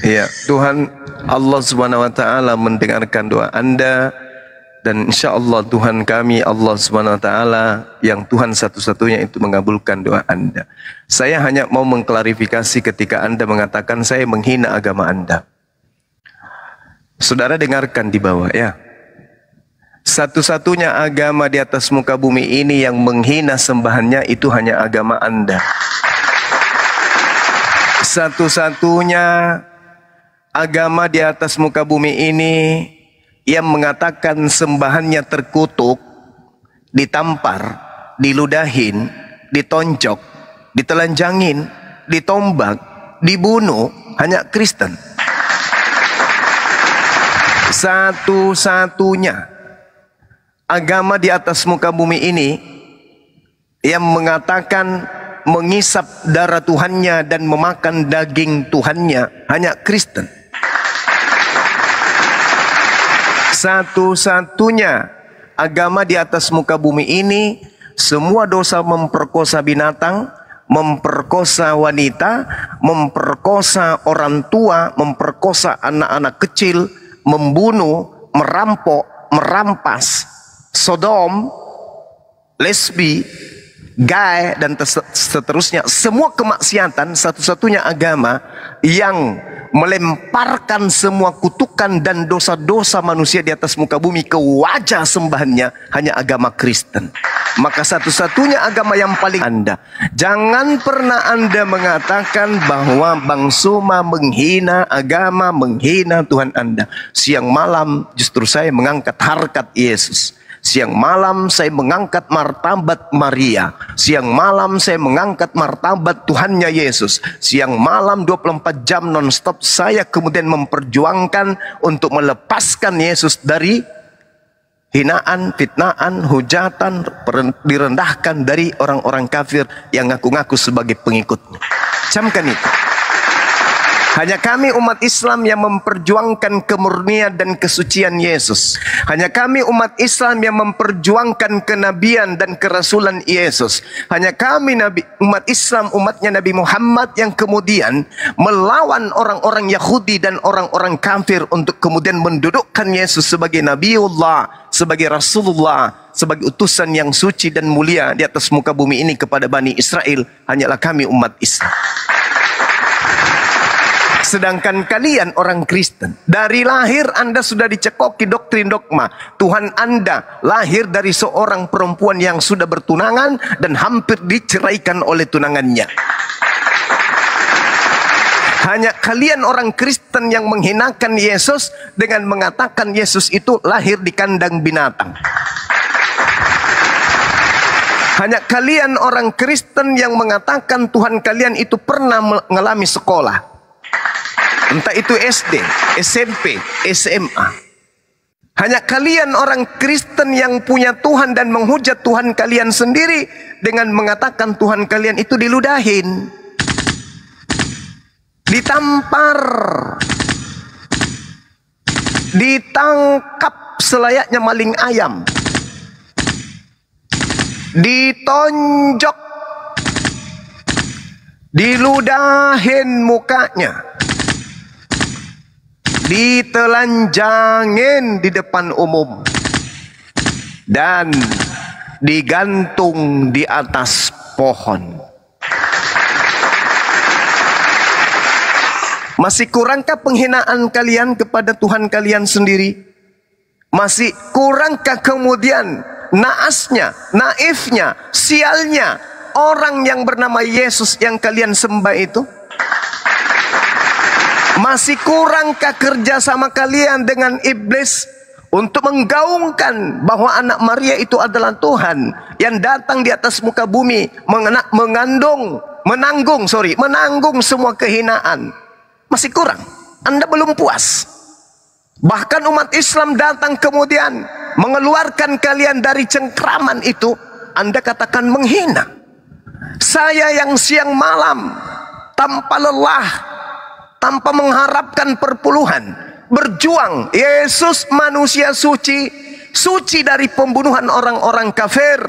Iya, Tuhan Allah Subhanahu wa taala mendengarkan doa Anda. Dan insya Allah Tuhan kami Allah Subhanahu Wa Taala yang Tuhan satu-satunya itu mengabulkan doa Anda. Saya hanya mau mengklarifikasi ketika Anda mengatakan saya menghina agama Anda. Saudara dengarkan di bawah ya. Satu-satunya agama di atas muka bumi ini yang menghina sembahannya itu hanya agama Anda. Satu-satunya agama di atas muka bumi ini yang mengatakan sembahannya terkutuk, ditampar, diludahin, ditonjok, ditelanjangin, ditombak, dibunuh, hanya Kristen. Satu-satunya agama di atas muka bumi ini yang mengatakan mengisap darah Tuhannya dan memakan daging Tuhannya hanya Kristen. Satu-satunya agama di atas muka bumi ini, semua dosa memperkosa binatang, memperkosa wanita, memperkosa orang tua, memperkosa anak-anak kecil, membunuh, merampok, merampas, Sodom, lesbi, gay, dan seterusnya. Semua kemaksiatan, satu-satunya agama yang melemparkan semua kutukan dan dosa-dosa manusia di atas muka bumi ke wajah sembahannya hanya agama Kristen. Maka satu-satunya agama yang paling Anda. Jangan pernah Anda mengatakan bahwa Bang Suma menghina agama, menghina Tuhan Anda. Siang malam justru saya mengangkat harkat Yesus. Siang malam saya mengangkat martabat Maria. Siang malam saya mengangkat martabat Tuhannya Yesus. Siang malam 24 jam non-stop saya kemudian memperjuangkan untuk melepaskan Yesus dari hinaan, fitnaan, hujatan, direndahkan dari orang-orang kafir yang ngaku-ngaku sebagai pengikutnya. Camkan itu. Hanya kami umat Islam yang memperjuangkan kemurnian dan kesucian Yesus. Hanya kami umat Islam yang memperjuangkan kenabian dan kerasulan Yesus. Hanya kami umat Islam, umatnya Nabi Muhammad yang kemudian melawan orang-orang Yahudi dan orang-orang kafir untuk kemudian mendudukkan Yesus sebagai Nabiullah, sebagai Rasulullah, sebagai utusan yang suci dan mulia di atas muka bumi ini kepada Bani Israel. Hanyalah kami umat Islam. Sedangkan kalian orang Kristen, dari lahir Anda sudah dicekoki doktrin dogma. Tuhan Anda lahir dari seorang perempuan yang sudah bertunangan dan hampir diceraikan oleh tunangannya. Hanya kalian orang Kristen yang menghinakan Yesus dengan mengatakan Yesus itu lahir di kandang binatang. Hanya kalian orang Kristen yang mengatakan Tuhan kalian itu pernah mengalami sekolah. Entah itu SD, SMP, SMA. Hanya kalian orang Kristen yang punya Tuhan dan menghujat Tuhan kalian sendiri dengan mengatakan Tuhan kalian itu diludahin, ditampar, ditangkap selayaknya maling ayam, ditonjok, diludahin mukanya, ditelanjangin di depan umum, dan digantung di atas pohon. Masih kurangkah penghinaan kalian kepada Tuhan kalian sendiri? Masih kurangkah kemudian naasnya, naifnya, sialnya orang yang bernama Yesus yang kalian sembah itu? Masih kurangkah kerja sama kalian dengan iblis untuk menggaungkan bahwa anak Maria itu adalah Tuhan yang datang di atas muka bumi, menanggung semua kehinaan. Masih kurang, Anda belum puas. Bahkan umat Islam datang kemudian mengeluarkan kalian dari cengkraman itu, Anda katakan menghina. Saya yang siang malam tanpa lelah, tanpa mengharapkan perpuluhan, berjuang. Yesus manusia suci, suci dari pembunuhan orang-orang kafir.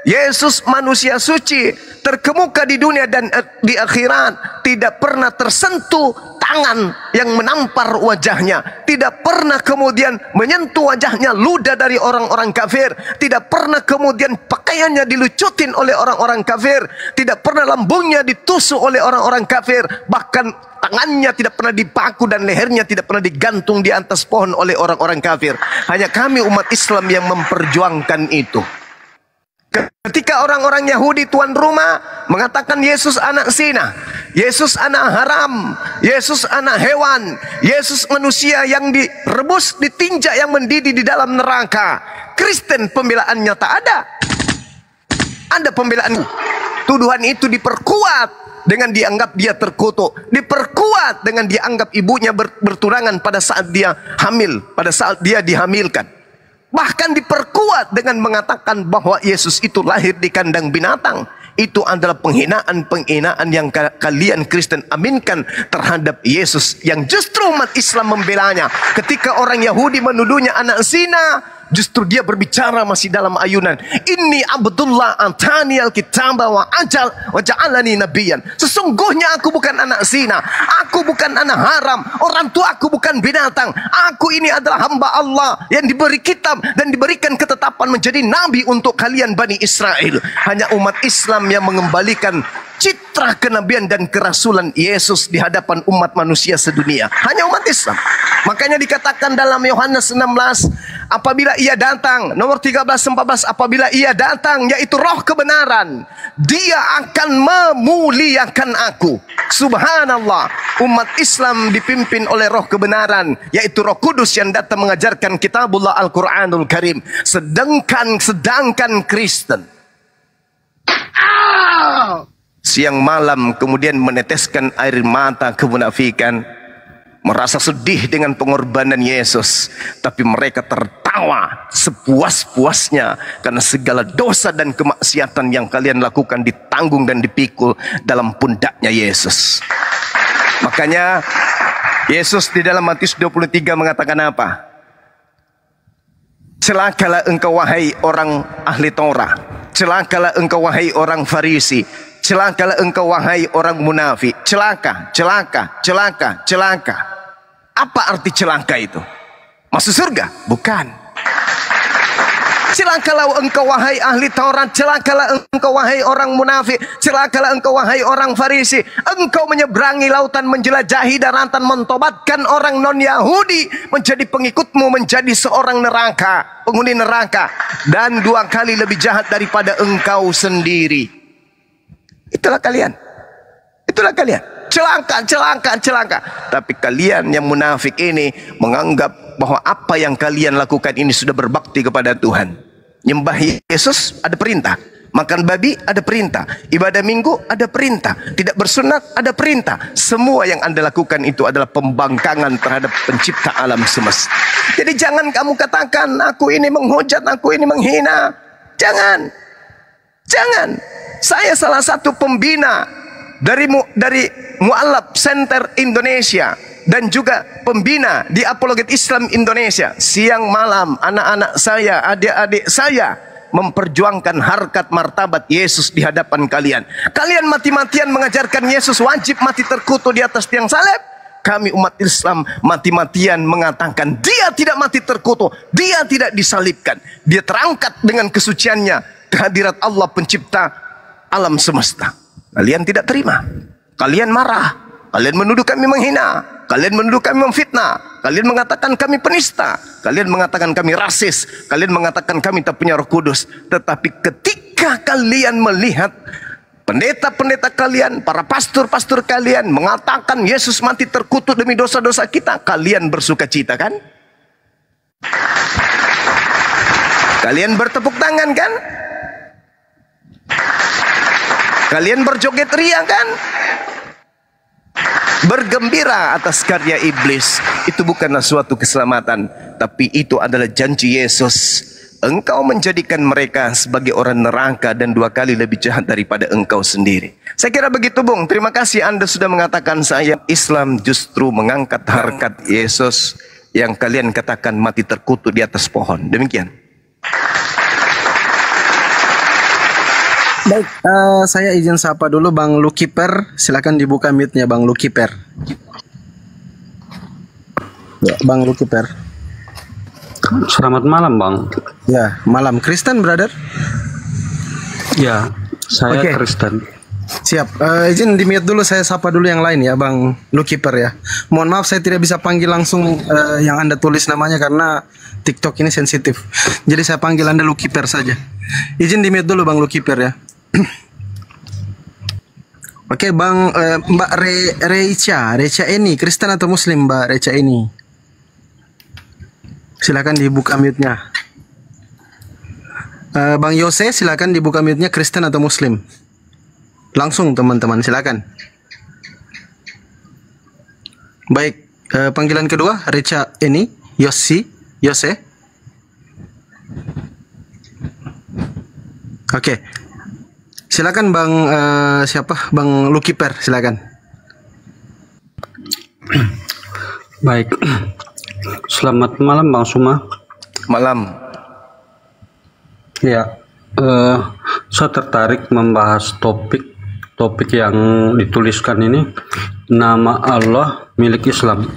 Yesus manusia suci, terkemuka di dunia dan di akhirat, tidak pernah tersentuh tangan yang menampar wajahnya, tidak pernah kemudian menyentuh wajahnya ludah dari orang-orang kafir, tidak pernah kemudian pakaiannya dilucutin oleh orang-orang kafir, tidak pernah lambungnya ditusuk oleh orang-orang kafir, bahkan tangannya tidak pernah dipaku dan lehernya tidak pernah digantung di atas pohon oleh orang-orang kafir. Hanya kami umat Islam yang memperjuangkan itu. Ketika orang-orang Yahudi tuan rumah mengatakan Yesus anak zina, Yesus anak haram, Yesus anak hewan, Yesus manusia yang direbus, ditinjak, yang mendidih di dalam neraka, Kristen pembelaannya tak ada. Ada pembelaan. Tuduhan itu diperkuat dengan dianggap dia terkutuk, diperkuat dengan dianggap ibunya bertunangan pada saat dia hamil, pada saat dia dihamilkan. Bahkan diperkuat dengan mengatakan bahwa Yesus itu lahir di kandang binatang. Itu adalah penghinaan yang kalian Kristen aminkan terhadap Yesus, yang justru umat Islam membelanya. Ketika orang Yahudi menuduhnya anak zina, justru dia berbicara masih dalam ayunan, Inni Abdullah atani al-kitaba wa ja'alani nabiyan. Sesungguhnya aku bukan anak zina, aku bukan anak haram, orang tua aku bukan binatang. Aku ini adalah hamba Allah yang diberi kitab dan diberikan ketetapan menjadi nabi untuk kalian Bani Israel. Hanya umat Islam yang mengembalikan citra kenabian dan kerasulan Yesus di hadapan umat manusia sedunia. Hanya umat Islam. Makanya dikatakan dalam Yohanes 16, apabila ia datang, nomor 13-14, apabila ia datang, yaitu roh kebenaran, dia akan memuliakan aku. Subhanallah, umat Islam dipimpin oleh roh kebenaran, yaitu Roh Kudus yang datang mengajarkan kitabullah Al-Quranul Karim. Sedangkan Kristen siang malam kemudian meneteskan air mata kemunafikan, merasa sedih dengan pengorbanan Yesus, tapi mereka tertawa sepuas-puasnya karena segala dosa dan kemaksiatan yang kalian lakukan ditanggung dan dipikul dalam pundaknya Yesus. Makanya Yesus di dalam Matius 23 mengatakan apa? Celakalah engkau wahai orang ahli Taurat, celakalah engkau wahai orang Farisi, celakalah engkau wahai orang munafik. Celaka, celaka, celaka, celaka. Apa arti celaka itu? Masuk surga? Bukan. Celakalah engkau wahai ahli Taurat, celakalah engkau wahai orang munafik, celakalah engkau wahai orang Farisi. Engkau menyeberangi lautan, menjelajahi daratan, mentobatkan orang non-Yahudi menjadi pengikutmu, menjadi seorang neraka, penghuni neraka, dan 2 kali lebih jahat daripada engkau sendiri. Itulah kalian. Itulah kalian. Celaka, celaka, celaka. Tapi kalian yang munafik ini menganggap bahwa apa yang kalian lakukan ini sudah berbakti kepada Tuhan. Nyembah Yesus ada perintah, makan babi ada perintah, ibadah minggu ada perintah, tidak bersunat ada perintah. Semua yang Anda lakukan itu adalah pembangkangan terhadap pencipta alam semesta. Jadi jangan kamu katakan aku ini menghujat, aku ini menghina. Jangan. Jangan. Saya salah satu pembina dari Mu'alaf Center Indonesia dan juga pembina di Apologet Islam Indonesia. Siang malam anak-anak saya, adik-adik saya memperjuangkan harkat martabat Yesus di hadapan kalian. Kalian mati-matian mengajarkan Yesus wajib mati terkutuk di atas tiang salib. Kami umat Islam mati-matian mengatakan dia tidak mati terkutuk, dia tidak disalibkan, dia terangkat dengan kesuciannya ke hadirat Allah pencipta alam semesta. Kalian tidak terima, kalian marah, kalian menuduh kami menghina, kalian menuduh kami memfitnah, kalian mengatakan kami penista, kalian mengatakan kami rasis, kalian mengatakan kami tak punya Roh Kudus. Tetapi ketika kalian melihat pendeta-pendeta kalian, para pastor-pastor kalian mengatakan Yesus mati terkutuk demi dosa-dosa kita, kalian bersuka cita kan? Kalian bertepuk tangan kan? Kalian berjoget ria kan? Bergembira atas karya iblis. Itu bukanlah suatu keselamatan, tapi itu adalah janji Yesus. Engkau menjadikan mereka sebagai orang neraka dan 2 kali lebih jahat daripada engkau sendiri. Saya kira begitu, Bung. Terima kasih Anda sudah mengatakan saya. Islam justru mengangkat harkat Yesus yang kalian katakan mati terkutuk di atas pohon. Demikian. Baik, saya izin sapa dulu Bang Lukiper. Silakan dibuka mute-nya Bang Lukiper. Ya, Bang Lukiper. Selamat malam, Bang. Ya, malam. Kristen, brother? Ya, saya Oke. Kristen. Siap. Izin di mute dulu, saya sapa dulu yang lain ya, Bang Lukiper ya. Mohon maaf saya tidak bisa panggil langsung yang Anda tulis namanya karena TikTok ini sensitif. Jadi saya panggil Anda Lukiper saja. Izin di mute dulu Bang Lukiper ya. Oke, Bang Mbak Recha ini Kristen atau Muslim, Mbak Recha ini? Silakan dibuka mute-nya. Bang Yose, silakan dibuka mute-nya, Kristen atau Muslim? Langsung teman-teman, silakan. Baik, panggilan kedua Recha ini Yose. Oke. Silakan Bang siapa? Bang Lukiper, silakan. Baik. Selamat malam, Bang Suma. Malam. Ya, saya tertarik membahas topik yang dituliskan ini, nama Allah milik Islam.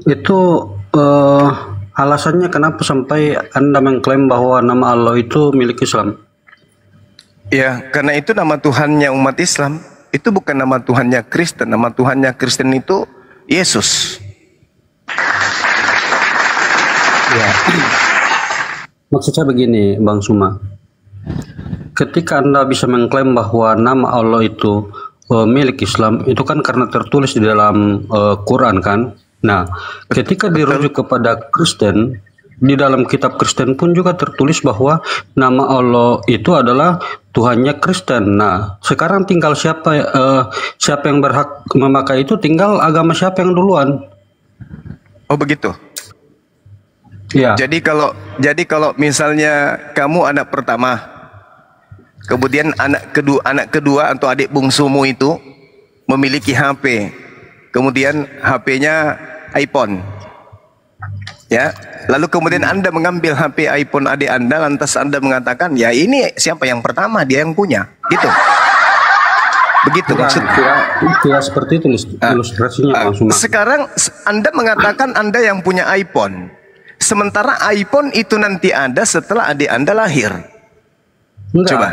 Itu alasannya kenapa sampai Anda mengklaim bahwa nama Allah itu milik Islam? Ya, karena itu nama Tuhannya umat Islam. Itu bukan nama Tuhannya Kristen. Nama Tuhannya Kristen itu Yesus. Ya. Maksud saya begini, Bang Suma. Ketika Anda bisa mengklaim bahwa nama Allah itu milik Islam, itu kan karena tertulis di dalam Quran kan? Nah, ketika dirujuk kepada Kristen, di dalam kitab Kristen pun juga tertulis bahwa nama Allah itu adalah Tuhannya Kristen. Nah, sekarang tinggal siapa yang berhak memakai itu, tinggal agama siapa yang duluan. Oh begitu. Ya. Jadi kalau misalnya kamu anak pertama, kemudian anak kedua atau adik bungsumu itu memiliki HP, kemudian HP-nya iPhone, ya. Lalu kemudian Anda mengambil HP iPhone adik Anda, lantas Anda mengatakan, ya ini siapa yang pertama, dia yang punya, gitu. Begitu maksud. Tidak seperti itu ilustrasinya, Bang Suma. Sekarang Anda mengatakan Anda yang punya iPhone, sementara iPhone itu nanti ada setelah adik Anda lahir. Enggak. Coba.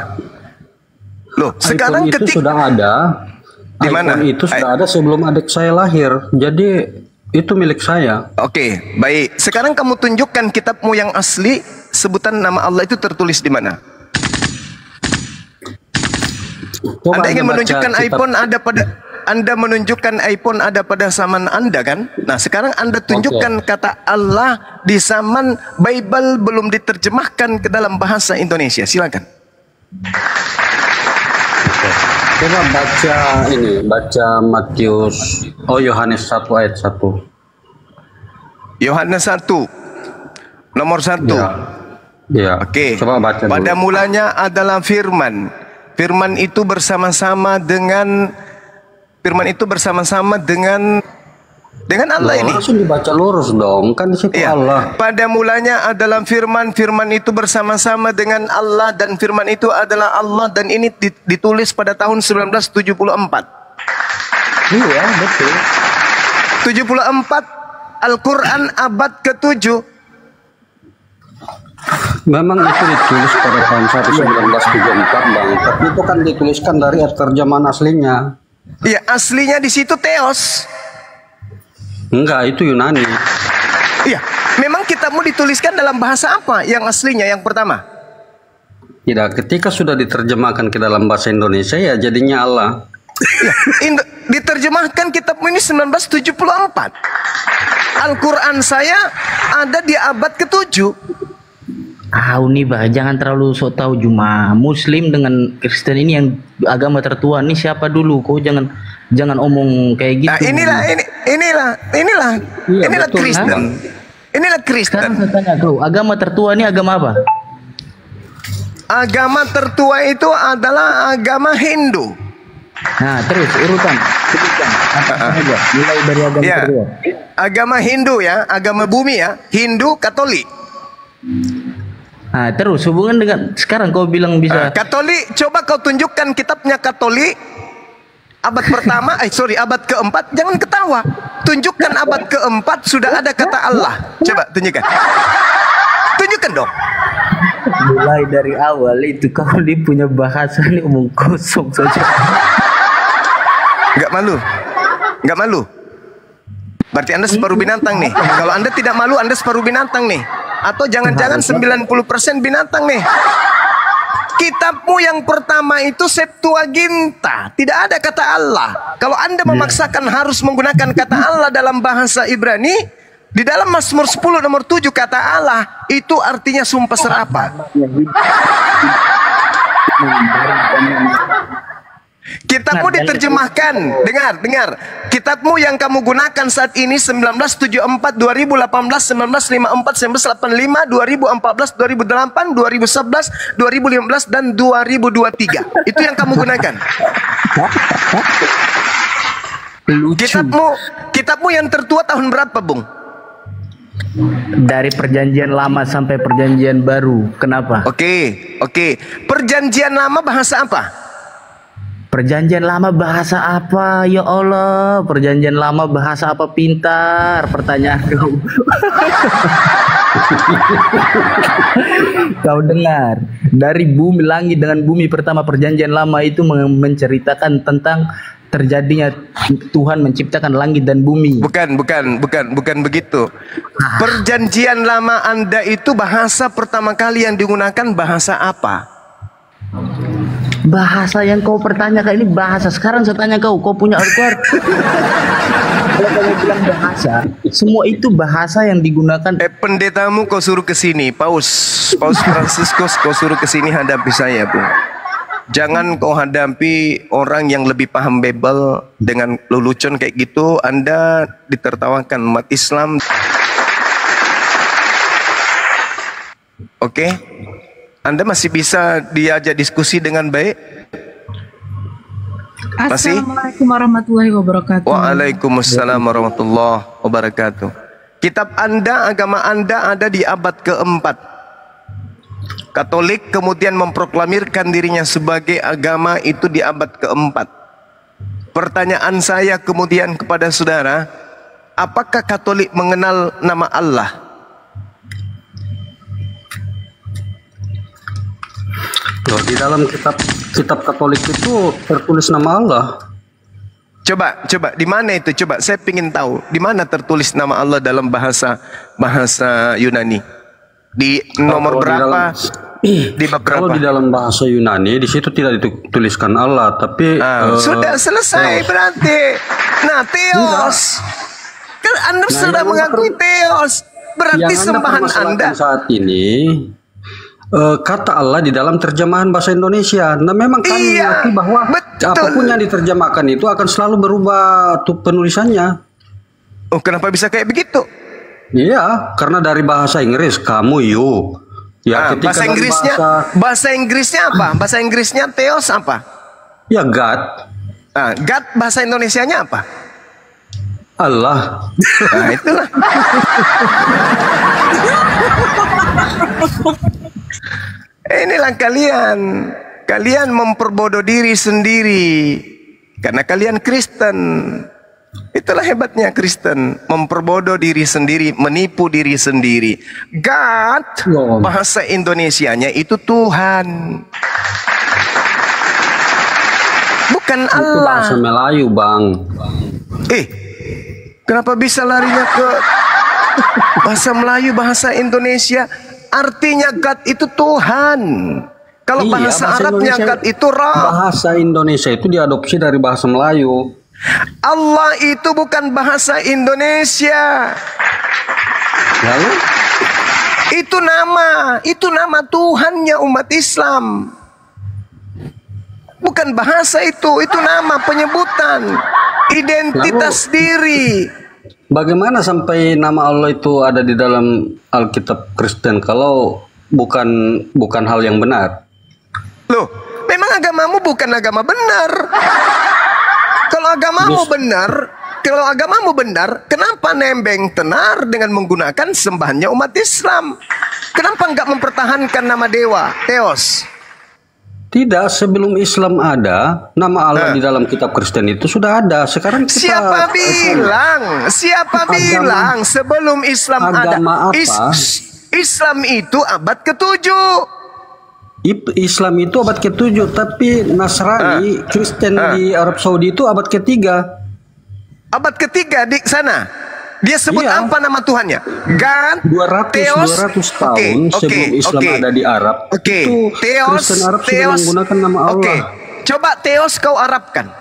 Loh, sekarang iPhone itu sudah ada. Di mana? iPhone itu sudah ada sebelum adik saya lahir. Jadi itu milik saya. Oke, baik. Sekarang kamu tunjukkan kitabmu yang asli, sebutan nama Allah itu tertulis di mana? Coba Anda ingin baca menunjukkan kitab. iPhone ada pada Anda menunjukkan iPhone ada pada zaman Anda kan? Nah, sekarang Anda tunjukkan kata Allah di zaman Bible belum diterjemahkan ke dalam bahasa Indonesia. Silakan. Coba baca Matius, Yohanes 1 ayat 1. Yohanes 1 nomor 1. Ya. Oke. Coba baca dulu. Pada mulanya adalah firman. Firman itu bersama-sama dengan Allah ini. Langsung dibaca lurus dong, kan di situ Iya. Allah. Pada mulanya adalah firman, firman itu bersama-sama dengan Allah dan firman itu adalah Allah, dan ini ditulis pada tahun 1974. Iya, betul. 74 Al-Quran abad ke-7. Memang itu ditulis pada tahun 1974, Bang. Tapi itu kan dituliskan dari terjemahan aslinya. Ya, aslinya di situ Theos. Enggak, itu Yunani. Iya, memang kitabmu dituliskan dalam bahasa apa yang aslinya yang pertama? Tidak, ketika sudah diterjemahkan ke dalam bahasa Indonesia ya jadinya Allah. Ya, diterjemahkan kitabmu ini 1974. Al-Quran saya ada di abad ke-7. Nih bah, jangan terlalu sok tahu Juma. Muslim dengan Kristen ini yang agama tertua nih siapa dulu? Kau jangan omong kayak gitu. Nah, inilah Iya, betul, Kristen. Inilah Kristen. Sekarang saya tanya kau, agama tertua ini agama apa? Agama tertua itu adalah agama Hindu. Nah, terus urutan sebutkan apa saja mulai dari agama Ya, tertua. agama Hindu ya, agama bumi ya, Hindu, Katolik. Nah, terus hubungan dengan sekarang kau bilang bisa Katolik, coba kau tunjukkan kitabnya Katolik abad pertama, abad keempat, jangan ketawa. Tunjukkan abad keempat sudah ada kata Allah. Coba tunjukkan. Tunjukkan dong. mulai dari awal itu kalau dia punya bahasa ini omong kosong saja. Nggak malu? Nggak malu? Berarti Anda separuh binatang nih. Kalau Anda tidak malu, Anda separuh binatang nih. Atau jangan-jangan 90% binatang nih. Kitabmu yang pertama itu Septuaginta, tidak ada kata Allah. Kalau Anda memaksakan harus menggunakan kata Allah dalam bahasa Ibrani, di dalam Mazmur 10 nomor 7 kata Allah itu artinya sumpah serapah. Kitabmu diterjemahkan, dengar. Kitabmu yang kamu gunakan saat ini 1974, 2018, 1954, 1985, 2014, 2008, 2011, 2015 dan 2023. Itu yang kamu gunakan. Kitabmu yang tertua tahun berapa, Bung? Dari perjanjian lama sampai perjanjian baru. Kenapa? Oke. Perjanjian lama bahasa apa? Perjanjian lama bahasa apa? Ya Allah, perjanjian lama bahasa apa? Pintar pertanyaan kau. Kau dengar, dari bumi, langit dengan bumi pertama perjanjian lama itu menceritakan tentang terjadinya Tuhan menciptakan langit dan bumi. Bukan begitu. Perjanjian lama Anda itu bahasa pertama kali yang digunakan bahasa apa? Bahasa yang kau pertanyakan ini bahasa. Sekarang saya tanya kau punya Al-Quran. Kalau kau bilang bahasa, semua itu bahasa yang digunakan. Pendetamu kau suruh ke sini, Paus Fransiskus kau suruh ke sini hadapi saya, Bung. Jangan kau hadapi orang yang lebih paham Bible dengan lelucon kayak gitu. Anda ditertawakan umat Islam. Oke? Anda masih bisa diajak diskusi dengan baik? Masih? Assalamualaikum warahmatullahi wabarakatuh. Waalaikumsalam warahmatullahi wabarakatuh. Kitab Anda, agama Anda ada di abad keempat. Katolik kemudian memproklamirkan dirinya sebagai agama itu di abad keempat. Pertanyaan saya kemudian kepada saudara, apakah Katolik mengenal nama Allah? Loh, di dalam kitab Katolik itu tertulis nama Allah. Coba di mana itu? Coba saya ingin tahu di mana tertulis nama Allah dalam bahasa Yunani. Di nomor berapa? Di bab berapa? Kalau di dalam bahasa Yunani di situ tidak dituliskan Allah, tapi sudah selesai berarti. Nah, Theos. Kan Anda sudah mengakui Theos. Berarti sembahan Anda saat ini kata Allah di dalam terjemahan bahasa Indonesia. Nah, memang kami mengakui bahwa apapun yang diterjemahkan itu akan selalu berubah penulisannya. Oh, kenapa bisa kayak begitu? Iya, karena dari bahasa Inggris kamu you. Ya, bahasa Inggrisnya apa? Bahasa Inggrisnya Theos apa? Ya, God. God bahasa Indonesianya apa? Allah. Nah, itulah. Inilah kalian memperbodoh diri sendiri karena kalian Kristen. Itulah hebatnya Kristen, memperbodoh diri sendiri, menipu diri sendiri. God bahasa Indonesianya itu Tuhan, bukan Allah. Itu bahasa Melayu, Bang. Kenapa bisa larinya ke bahasa Melayu, bahasa Indonesia? Artinya God itu Tuhan. Kalau bahasa Arabnya God itu Rabb. Bahasa Indonesia itu diadopsi dari bahasa Melayu. Allah itu bukan bahasa Indonesia. Lalu? Itu nama Tuhannya umat Islam. Bukan bahasa itu nama penyebutan identitas diri. Bagaimana sampai nama Allah itu ada di dalam Alkitab Kristen kalau bukan hal yang benar? Loh, memang agamamu bukan agama benar. Kalau agamamu benar, kenapa nembeng tenar dengan menggunakan sembahannya umat Islam? Kenapa enggak mempertahankan nama dewa, Theos? Tidak, sebelum Islam ada, nama Allah di dalam kitab Kristen itu sudah ada. Sekarang kita Siapa bilang sebelum Islam ada? Agama apa? Islam itu abad ke-7. Islam itu abad ke-7, tapi Nasrani, Kristen di Arab Saudi itu abad ke-3. Abad ke-3 di sana. Dia sebut apa nama Tuhannya? God, 200 tahun sebelum Islam ada di Arab. Itu Kristen Arab sudah menggunakan nama Allah. Coba Theos kau Arabkan.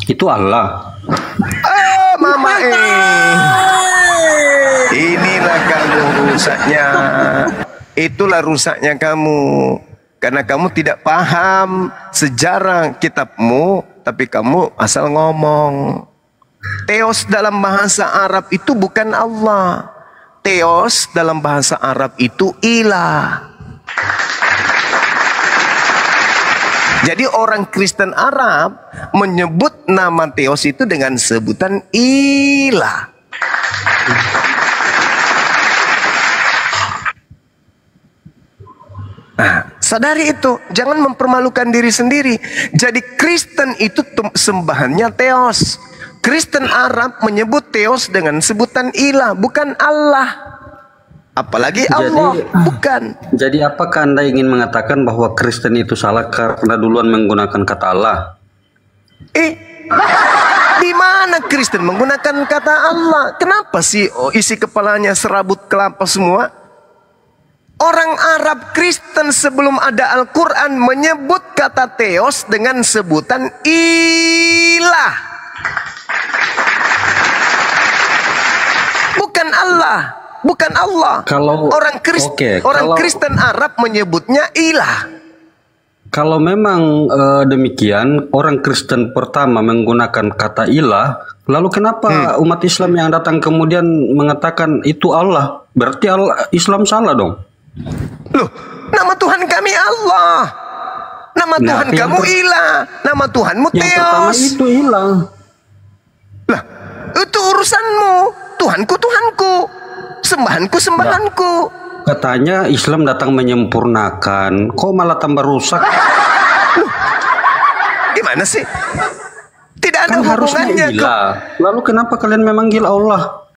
Itu Allah. Mama inilah kamu rusaknya. Itulah rusaknya kamu. Karena kamu tidak paham sejarah kitabmu, tapi kamu asal ngomong. Theos dalam bahasa Arab itu bukan Allah. Theos dalam bahasa Arab itu ilah. Jadi orang Kristen Arab menyebut nama Theos itu dengan sebutan ilah. Nah, sadari itu, jangan mempermalukan diri sendiri. Jadi Kristen itu sembahannya Theos. Kristen Arab menyebut Theos dengan sebutan ilah, bukan Allah. Apalagi Allah, bukan. Jadi apakah Anda ingin mengatakan bahwa Kristen itu salah karena duluan menggunakan kata Allah? Di mana Kristen menggunakan kata Allah? Kenapa sih isi kepalanya serabut kelapa semua? Orang Arab Kristen sebelum ada Al-Quran menyebut kata Theos dengan sebutan ilah. Bukan Allah. Bukan Allah. Orang Kristen Arab menyebutnya ilah. Kalau memang demikian, orang Kristen pertama menggunakan kata ilah, lalu kenapa umat Islam yang datang kemudian mengatakan itu Allah? Berarti Islam salah dong. Loh, nama Tuhan kami Allah. Nama Tuhan kamu ilah. Nama Tuhanmu Theos. Yang pertama itu ilah. Lah, itu urusanmu. Tuhanku Tuhanku. Sembahanku sembahanku. Katanya Islam datang menyempurnakan, kok malah tambah rusak? Loh, gimana sih? Tidak ada hubungannya. Lalu kenapa kalian memanggil Allah?